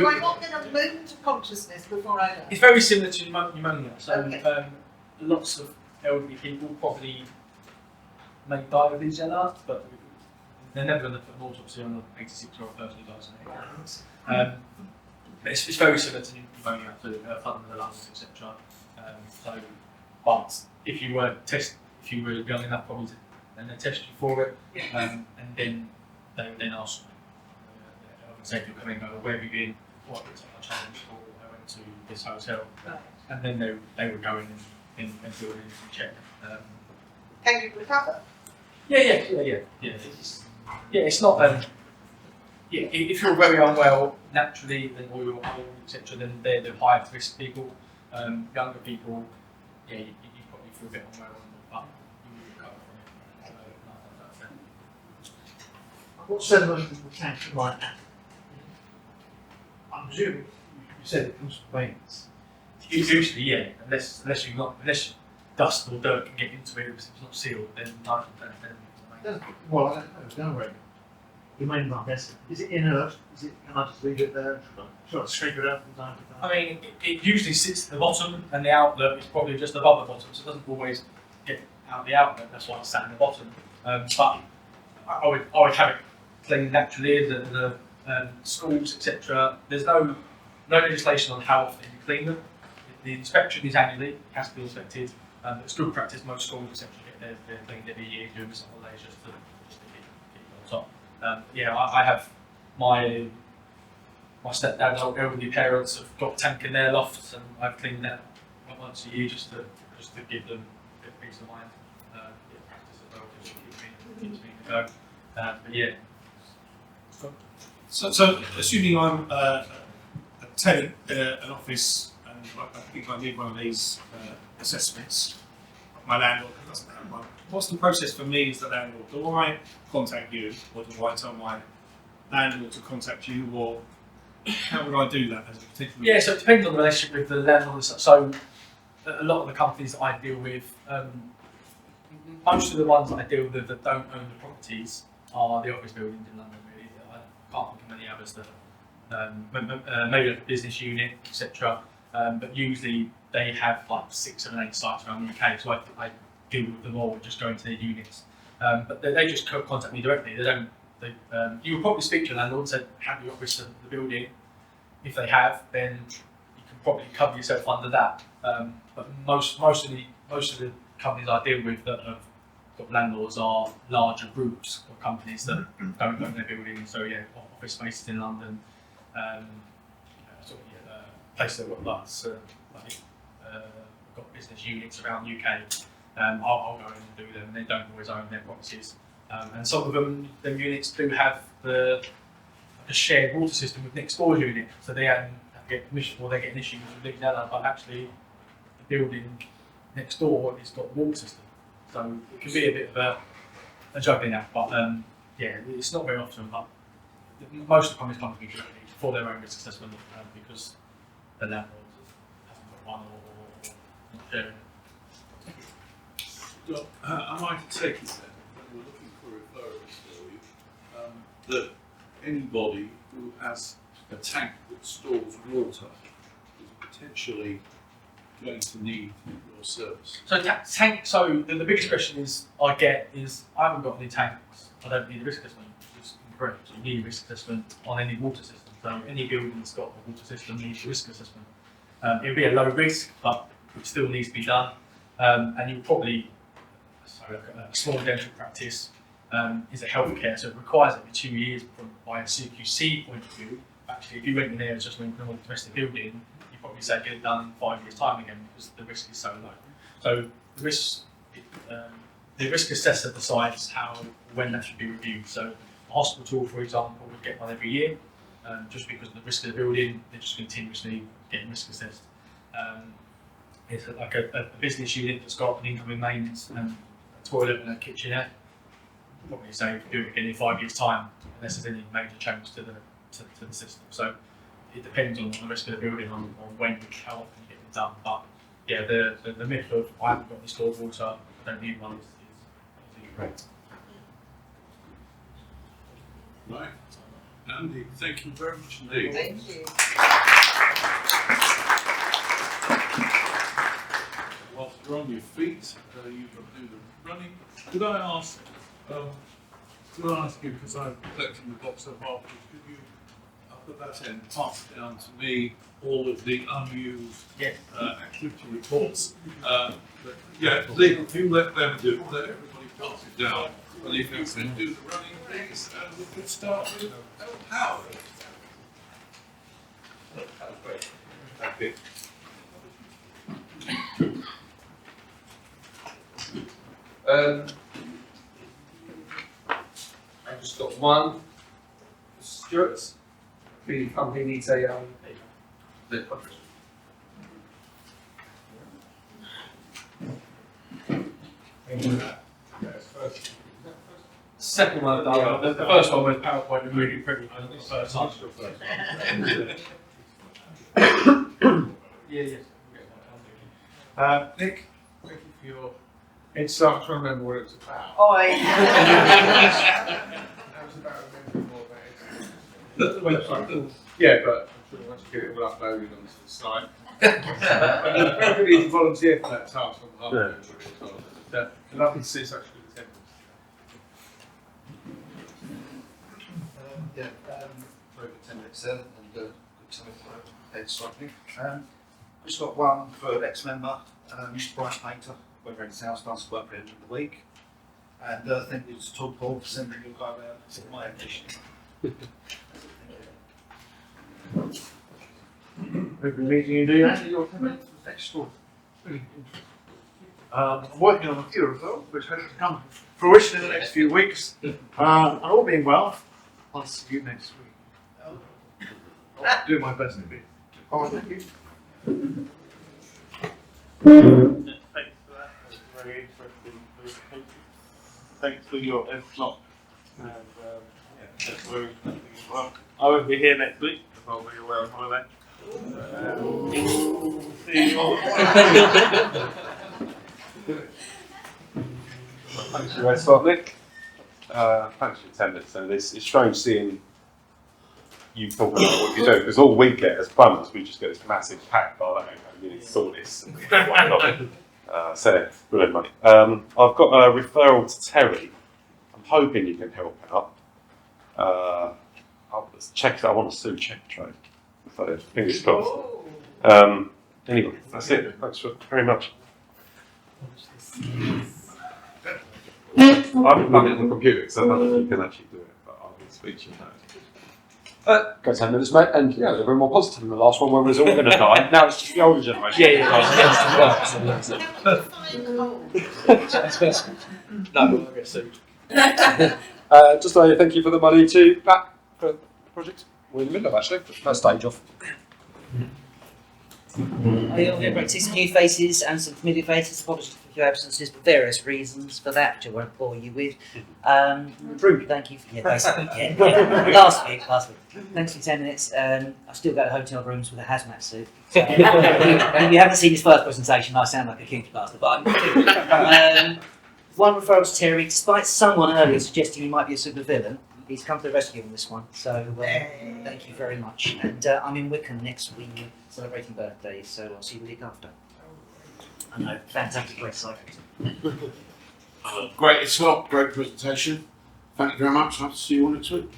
I not get a moment of consciousness before I know? It's very similar to pneumonia. So lots of elderly people probably may die of Legionella, but they're never going to put an autopsy on an 86-year-old person who dies in it. It's very similar to pneumonia, to flooding the lungs, etc. But if you were young enough, probably then they test you for it, and then they would then ask health and safety will come in and go, where have you been? What is our challenge? Or I went to this hotel, and then they would go in and do an instant check. Can you recover? Yeah. It's not. If you're very unwell naturally, then or you're old, etc., then they're the higher risk people. Younger people, you probably feel a bit unwell, but you will recover from it. What sediment is the tank right now? I'm assuming you said it comes from veins. Usually, yeah, unless dust or dirt can get into it, if it's not sealed, then no. Well, I don't know. Don't worry. You may not guess it. Is it inert? Can I just leave it there? Should I scrape it out from time to time? I mean, it usually sits at the bottom, and the outlet is probably just above the bottom, so it doesn't always get out the outlet. That's why it's sat in the bottom. But I would have it cleaned naturally. The schools, etc. There's no legislation on how often you clean them. The inspection is annually. It has to be inspected. It's good practice. Most schools, etc., get their cleaned every year during the summer holidays just to keep it on top. I have my stepdad's elderly parents have got a tank in their lofts, and I've cleaned that once a year just to give them a bit of peace of mind. Practice as well, just keeps me to go. But yeah. So assuming I'm a tenant in an office and I think I need one of these assessments, my landlord doesn't have one. What's the process for me as the landlord? Do I contact you, or do I tell my landlord to contact you, or how would I do that as a potential? Yeah, so it depends on the relationship with the landlord and stuff. So a lot of the companies that I deal with, most of the ones that I deal with that don't own the properties are the office buildings in London. Really, I can't think of many others that maybe like a business unit, etc. But usually they have like 6, 7, 8 sites around the UK, so I deal with them all, just going to their units. But they just contact me directly. They don't. You will probably speak to your landlord and say, have your office in the building. If they have, then you can probably cover yourself under that. But most of the companies I deal with that have got landlords are larger groups of companies that don't own their buildings. So yeah, office spaces in London, places that have got lots, got business units around the UK. I'll go in and do them, and they don't always own their properties. And some of them units do have a shared water system with next door's unit, so they have to get permission, or they get an issue with Legionella, but actually the building next door has got a water system. So it can be a bit of a juggling act, but yeah, it's not very often, but most of the companies come to me for their own risk assessment because the landlord hasn't got one or not sharing. So, am I to take it then, when we're looking for referrals for you, that anybody who has a tank that stores water is potentially going to need your service? So the biggest question I get is, I haven't got any tanks, I don't need a risk assessment. It's incorrect. You need a risk assessment on any water system. So any building that's got a water system needs a risk assessment. It would be a low risk, but it still needs to be done. And you probably, a small dental practice is a healthcare, so it requires every 2 years by a CQC point of view. Actually, if you went in there as just a normal domestic building, you probably say get it done in 5 years' time again because the risk is so low. So the risk assessor decides when that should be reviewed. So a hospital, for example, would get one every year, just because of the risk of the building. They're just continuously getting risk assessed. It's like a business unit that's got an incoming mains and a toilet and a kitchenette. Probably say do it again in 5 years' time, unless there's any major change to the system. So it depends on the risk of the building, on when, how often you get it done. But yeah, the myth of I haven't got any stored water, I don't need one is incorrect. Right. Andy, thank you very much indeed. Thank you. Whilst you're on your feet, you've got to do the running. Could I ask you, because I'm collecting the box up afterwards, could you, up at that end, pass down to me all of the unused activity reports? Yeah, you let them do it, let everybody pass it down. And if you can do the running, please, and we could start with Howard. Thank you. I've just got one. Stuart, the company needs a lid push. Second one I've done. The first one was PowerPoint and really pretty. The first time. Yeah. Nick, thank you for your insight. I'm trying to remember what it was about. That was about remembering more about it. The website. Yeah, but I'm sure once you get it all uploaded onto the site. Very easy to volunteer for that task on behalf of everybody as well. Lovely to see such good attendance. Very good 10 minutes there, and good time for head cycling. Just got one for an ex-member, Brian Painter, we're in South Dance work for the end of the week. And thank you to Todd Paul for sending your guy around to my edition. We've been meeting you, do you? Your 10 minutes was extra. Really interesting. I'm working on a few referrals, which hope to come to fruition in the next few weeks. And all being well, I'll see you next week. I'll do my best to be. Oh, thank you. Thanks for that. That was very interesting presentation. Thanks for your effort. And that's very interesting as well. I won't be here next week because I'll be away on holiday. See you all. Thanks for your effort, Nick. Thanks for your attendance. And it's strange seeing you talk about what you do, because all we get as plumbers, we just get this massive pack by that, you need to sort this. So, brilliant, mate. I've got a referral to Terry. I'm hoping you can help out. I'll check. I want to sue check trade. So, fingers crossed. Anyway, that's it. Thanks very much. I haven't done it on the computer, so I don't know if you can actually do it, but I will speak to you about it. Go 10 minutes, mate, and yeah, they're very more positive than the last one when we was all going to die. Now it's just the older generation. No, I get sued. Just thank you for the money to back for the project. We're in the middle of actually, the first stage off. You're going to practice new faces and some familiar faces. Apologies for your absences for various reasons for that, which I won't bore you with. Thank you for basically. Yeah. Last week. Thanks for 10 minutes. I still go to hotel rooms with a hazmat suit. So, if you haven't seen his first presentation, I sound like a king's bastard. But one referral to Terry, despite someone earlier suggesting he might be a super villain. He's come to the rescue on this one, so thank you very much. And I'm in Wickham next week celebrating birthdays, so I'll see you the week after. I know, fantastic website. Great, it's not great presentation. Thank you very much. I'll see you all next week.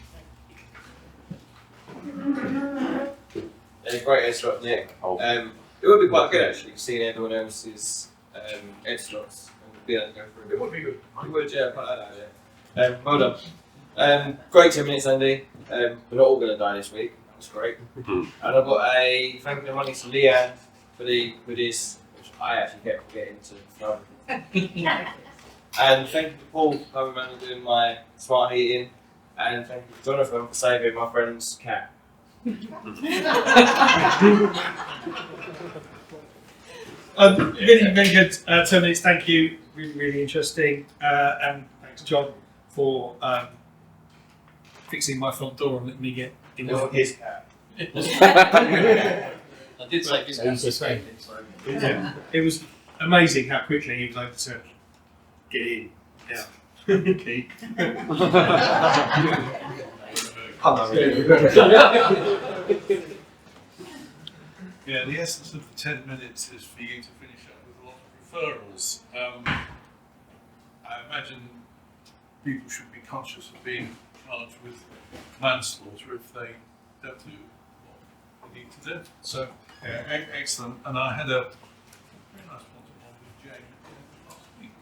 Yeah, great headshot, Nick. It would be quite good actually, seeing everyone else's headshots and being able to go through. It would be good. It would, yeah, quite like that, yeah. Well done. Great 10 minutes, Andy. We're not all going to die this week. That was great. And I've got a thank you money to Leanne for this, which I actually kept forgetting to. And thank you to Paul for coming around and doing my smart heating. And thank you to Jonathan for saving my friend's cat. Really, really good 10 minutes. Thank you. Really, really interesting. And thanks, John, for fixing my front door and letting me get in with his cat. I did say his cat was Yeah. It was amazing how quickly he was able to get in. Yeah. Okay. Yeah, the essence of the 10 minutes is for you to finish up with a lot of referrals. I imagine people should be conscious of being charged with manslaughter if they don't do what they need to do. So, yeah, excellent. And I had a very nice one-to-one with Jane last week.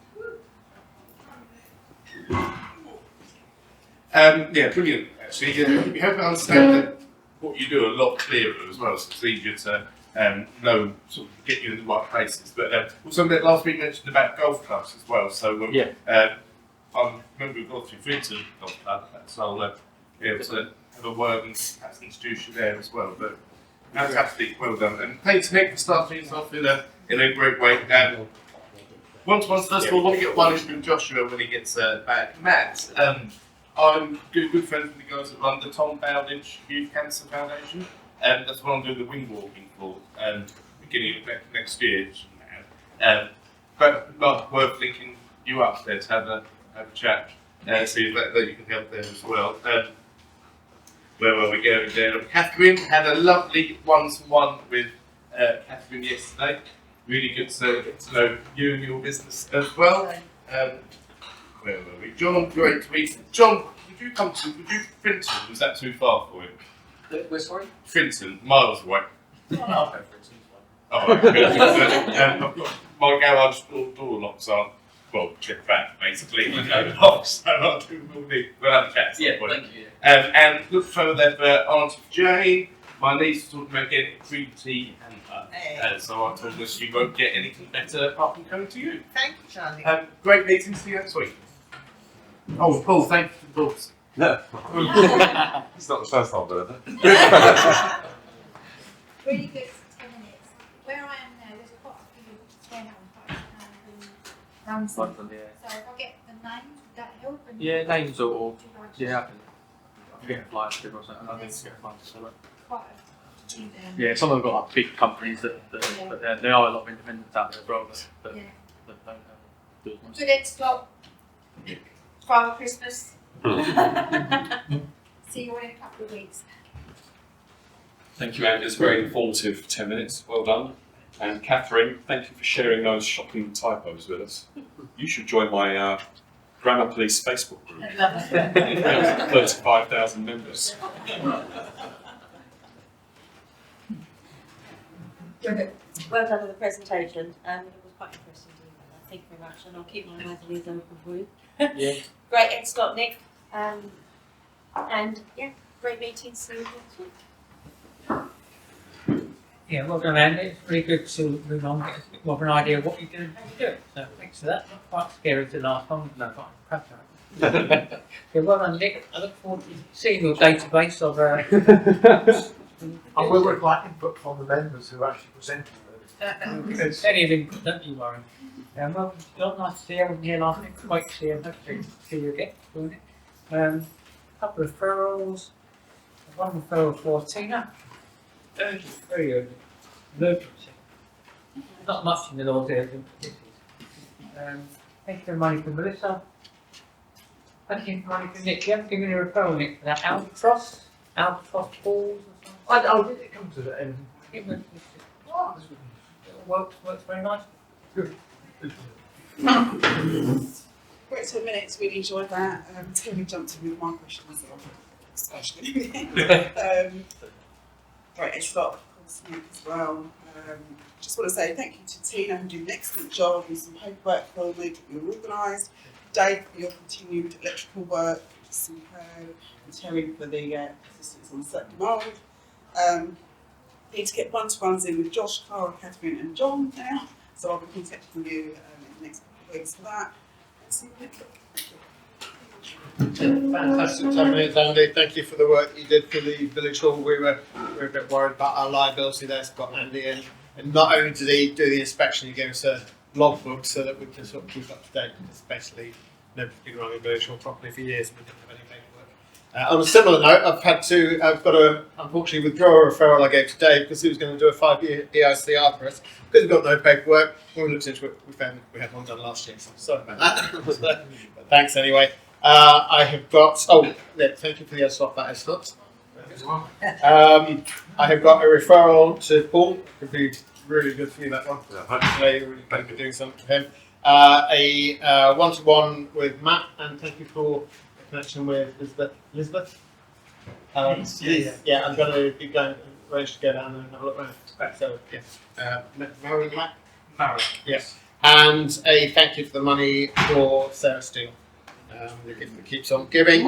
Yeah, brilliant. Actually, you help me understand that what you do a lot clearer as well, so it's easier to know, sort of get you in the right places. But also that last week you mentioned about golf clubs as well. So I'm a member of Golf Winton Golf Club, so I'll be able to have a word and perhaps introduce you there as well. But fantastic, well done. And thanks Nick for starting us off in a great way. First of all, I want to get one issue with Joshua when he gets back. Matt, I'm good friends with the guys that run the Tom Bowditch Youth Cancer Foundation, and that's what I'm doing the wing walking for, beginning of next year. But worth linking you up there to have a chat, see that you can help there as well. Where were we going there? Catherine had a lovely one-to-one with Catherine yesterday. Really good to get to know you and your business as well. Where were we? John, great tweet. John, would you Frinton? Was that too far for you? We're sorry? Frinton, miles away. Oh, no, I'll go for it. Oh, good. I've got my garage door locks on. Well, check back basically. No locks, so I'll do we'll have a chat. Yeah, thank you. And look further there for Auntie Jane. My niece talked about getting free tea and so I told her she won't get anything better apart from coming to you. Thank you, Charlie. Great meeting. See you next week. Oh, Paul, thank you for the books. No. It's not the first time, but I Really good 10 minutes. Where I am now, there's quite a few going on around One some. from the So if I get the names, would that help? And Yeah, names or yeah, I can get a flyer to give or something. I think to get a flyer. So quite a few there. yeah, some of them got like big companies that but there are a lot of independents out there as well that don't do as much. Good head stop. Father Christmas. See you in a couple of weeks. Thank you, Andy. It's a very informative 10 minutes. Well done. And Catherine, thank you for sharing those shocking typos with us. You should join my Grammar Police Facebook group. 35,000 members. Well done on the presentation. It was quite interesting to do that. Thank you very much, and I'll keep my eyes open for you. Yeah. Great head start, Nick. And yeah, great meeting. See you next week. Yeah, well done, Andy. It's really good to move on, get a bit more of an idea of what you do and how you do it. So thanks for that. Not quite scary as the last one. No, quite crap. Yeah, well done, Nick. I look forward to seeing your database of. I will require input from the members who actually presented. Plenty of input, don't you worry. Well, John, nice to see everyone here last week. Great to see you. Hopefully, see you again. A couple of referrals. One referral for Tina. Very urgent. Emergency. Not much in the law there. Thank you for money from Melissa. Thank you for money from Nick. You haven't given me a referral, Nick, for that albatross balls or something. Did it come to the end? It works very nicely. Good. Great 10 minutes, really enjoyed that. Terry jumped in with my question as well. Right, it's got, of course, Nick as well. Just want to say thank you to Tina, who did an excellent job with some paperwork for me, keep you organised. Dave, for your continued electrical work, which is superb. And Terry for the assistance on the set demand. Need to get one-to-ones in with Josh, Cara, Catherine and John now. So I'll be contacting you in the next couple of weeks for that. See you next week. Fantastic 10 minutes, Andy. Thank you for the work you did for the village hall. We were a bit worried about our liability there, so got Andy in. And not only did he do the inspection, he gave us a logbook so that we can sort of keep up to date. It's basically nobody's been running village hall properly for years and we didn't have any paperwork. On a similar note, I've got to unfortunately withdraw a referral I gave to Dave because he was going to do a 5-year EICR for us. Because we've got no paperwork, when we looked into it, we found we had one done last year, so sorry about that. But thanks anyway. I have got, thank you for the swap, that is not. I have got a referral to Paul. It could be really good for you, that one. Hopefully, really glad to be doing something for him. A one-to-one with Matt, and thank you for the connection with Elizabeth. Yeah, I'm going to be going, arrange to go down and have a look around. So, yeah. Matt? Yes. And a thank you for the money for Sarah Steele. The gift that keeps on giving.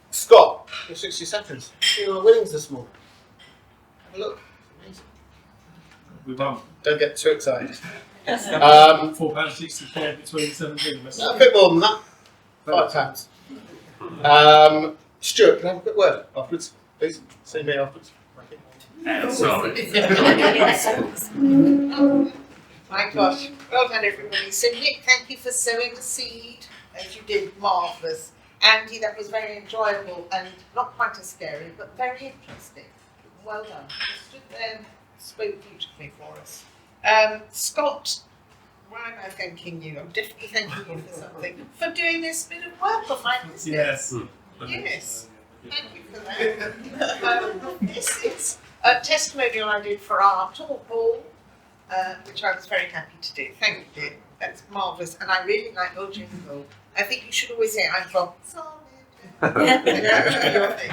Scott, your 60 seconds. Your winnings this morning. Have a look. Amazing. We won. Don't get too excited. £4.64 between 17 of us. A bit more than that. £5. Stuart, can I have a quick word afterwards, please? See me afterwards. Sorry. My gosh, well done everybody. So Nick, thank you for sowing the seed, as you did, marvellous. Andy, that was very enjoyable and not quite as scary, but very interesting. Well done. You stood there and spoke beautifully for us. Scott, why am I thanking you? I'm definitely thanking you for something. For doing this bit of work on my business. Yes. Thank you for that. This is a testimonial I did for our talk hall, which I was very happy to do. Thank you. That's marvellous. And I really like your jingle. I think you should always say, I'm from I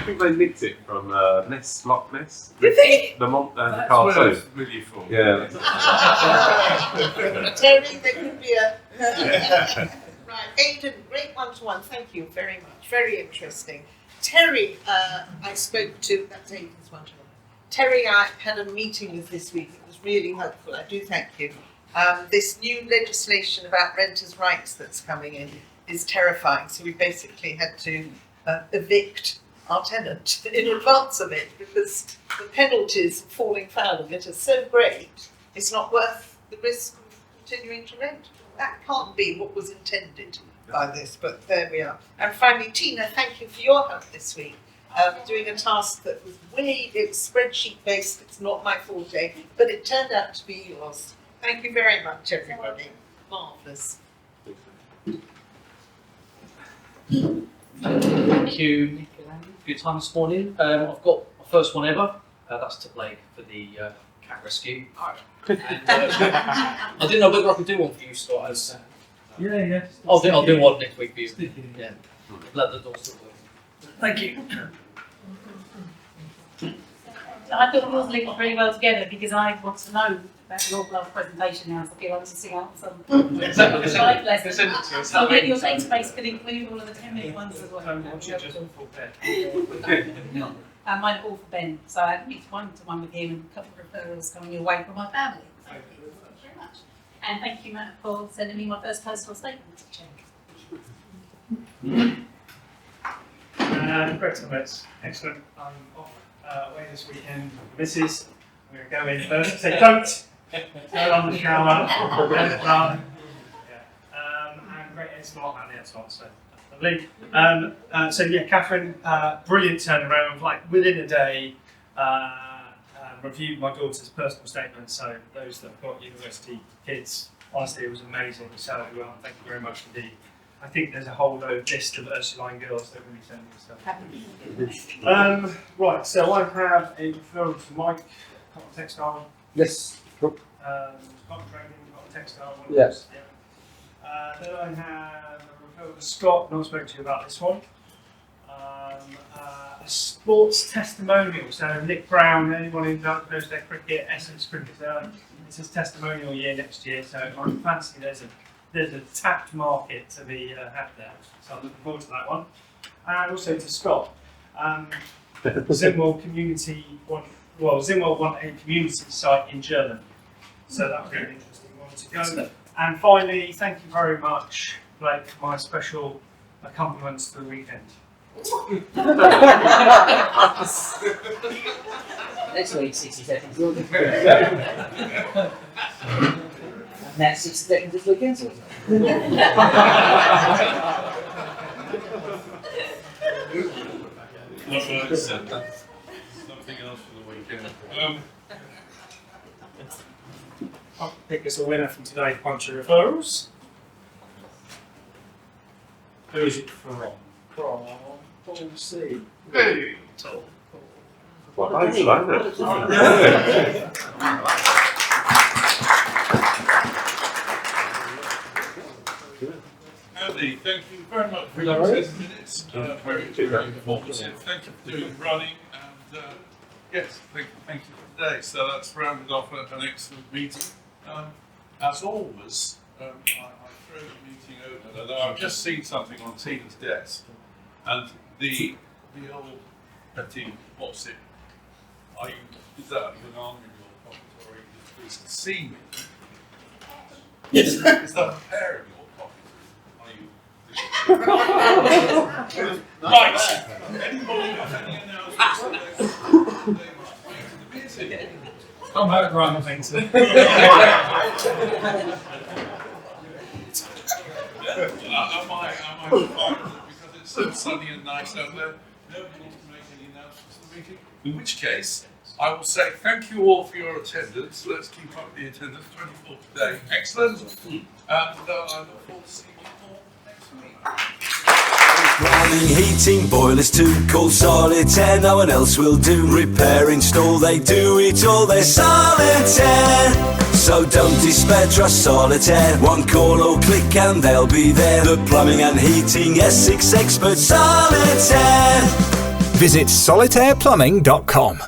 think they nicked it from Ness, Loch Ness. Did they? The That's cartoon. what really for. Yeah. Terry, there could be a... Right, Aidan, great one-to-one. Thank you very much. Very interesting. Terry, I spoke to... That's Aidan's one-to-one. Terry, I had a meeting with this week. It was really helpful. I do thank you. This new legislation about renters' rights that's coming in is terrifying. So we basically had to evict our tenant in advance of it because the penalties for falling foul of it are so great, it's not worth the risk of continuing to rent. That can't be what was intended by this, but there we are. And finally, Tina, thank you for your help this week. Doing a task that was it's spreadsheet based, it's not my forte, but it turned out to be yours. Thank you very much, everybody. Marvellous. Thank you, Nick and Andy, for your time this morning. I've got my first one ever. That's to Blake for the cat rescue. And, I didn't know whether I could do one for you, Scott. As Yeah. I'll do one next week for you. Yeah. Let the door still open. Thank you. I thought yours linked really well together because I want to know about your love presentation now, so I feel like to sing out some live lessons. So that your database could include all of the 10-minute ones as well. And mine are all for Ben, so I need one-to-one with him and a couple of referrals coming your way from my family. Thank you very much. And thank you, Matt, for sending me my first personal statement to check. Great comments. Excellent. I'm off away this weekend with the missus. We're going to go in first. Say don't! Go on the shower. Don't run. And great end slot and the end slot, so that's lovely. So yeah, Catherine, brilliant turnaround. Like within a day, reviewed my daughter's personal statement. So those that have got university kids, honestly, it was amazing. So thank you very much indeed. I think there's a whole list of Ursuline girls that will be sending stuff. Right, so I have a referral to Mike, cotton textile. Yes. Cool. Cotton trading, cotton textile. Yes. Yeah. Then I have a referral to Scott, not spoken to you about this one. A sports testimonial. So Nick Brown, anyone who knows their cricket, Essex cricket, it's his testimonial year next year. So I fancy there's a tapped market to be had there, so I'm looking forward to that one. And also to Scott, Zimwell want a community site in German, so that would be an interesting one to go. And finally, thank you very much, Blake, for my special accompaniments to the weekend. Next week, 60 seconds. And that's 60 seconds this weekend. So. Something else for the weekend. I'll pick us a winner from today's bunch of referrals. Who is it from? From Paul C. Hey! Well, thanks for that. Andy, thank you very much for your 10 minutes. Very informative. Thank you for doing running, and yes, thank you for today. So that's rounded off an excellent meeting. As always, I throw the meeting open, although I've just seen something on Tina's desk, and the old petty, what's it? Is that an arm in your pocket, or are you just pleased to see me? Yes. Is that a pair in your right. Anybody got any announcements? I'm home run, I think. Am I fine with it because it's so sunny and nice out there? Nobody wants to make any announcements for the meeting. In which case, I will say thank you all for your attendance. Let's keep up the attendance. 24 today. Excellent. And I look forward to seeing you all next week. Plumbing, heating, boilers too. Call Solitaire, no one else will do. Repair, install, they do it all. They're Solitaire. So don't despair, trust Solitaire. One call or click and they'll be there. The plumbing and heating Essex expert Solitaire. Visit solitaireplumbing.com.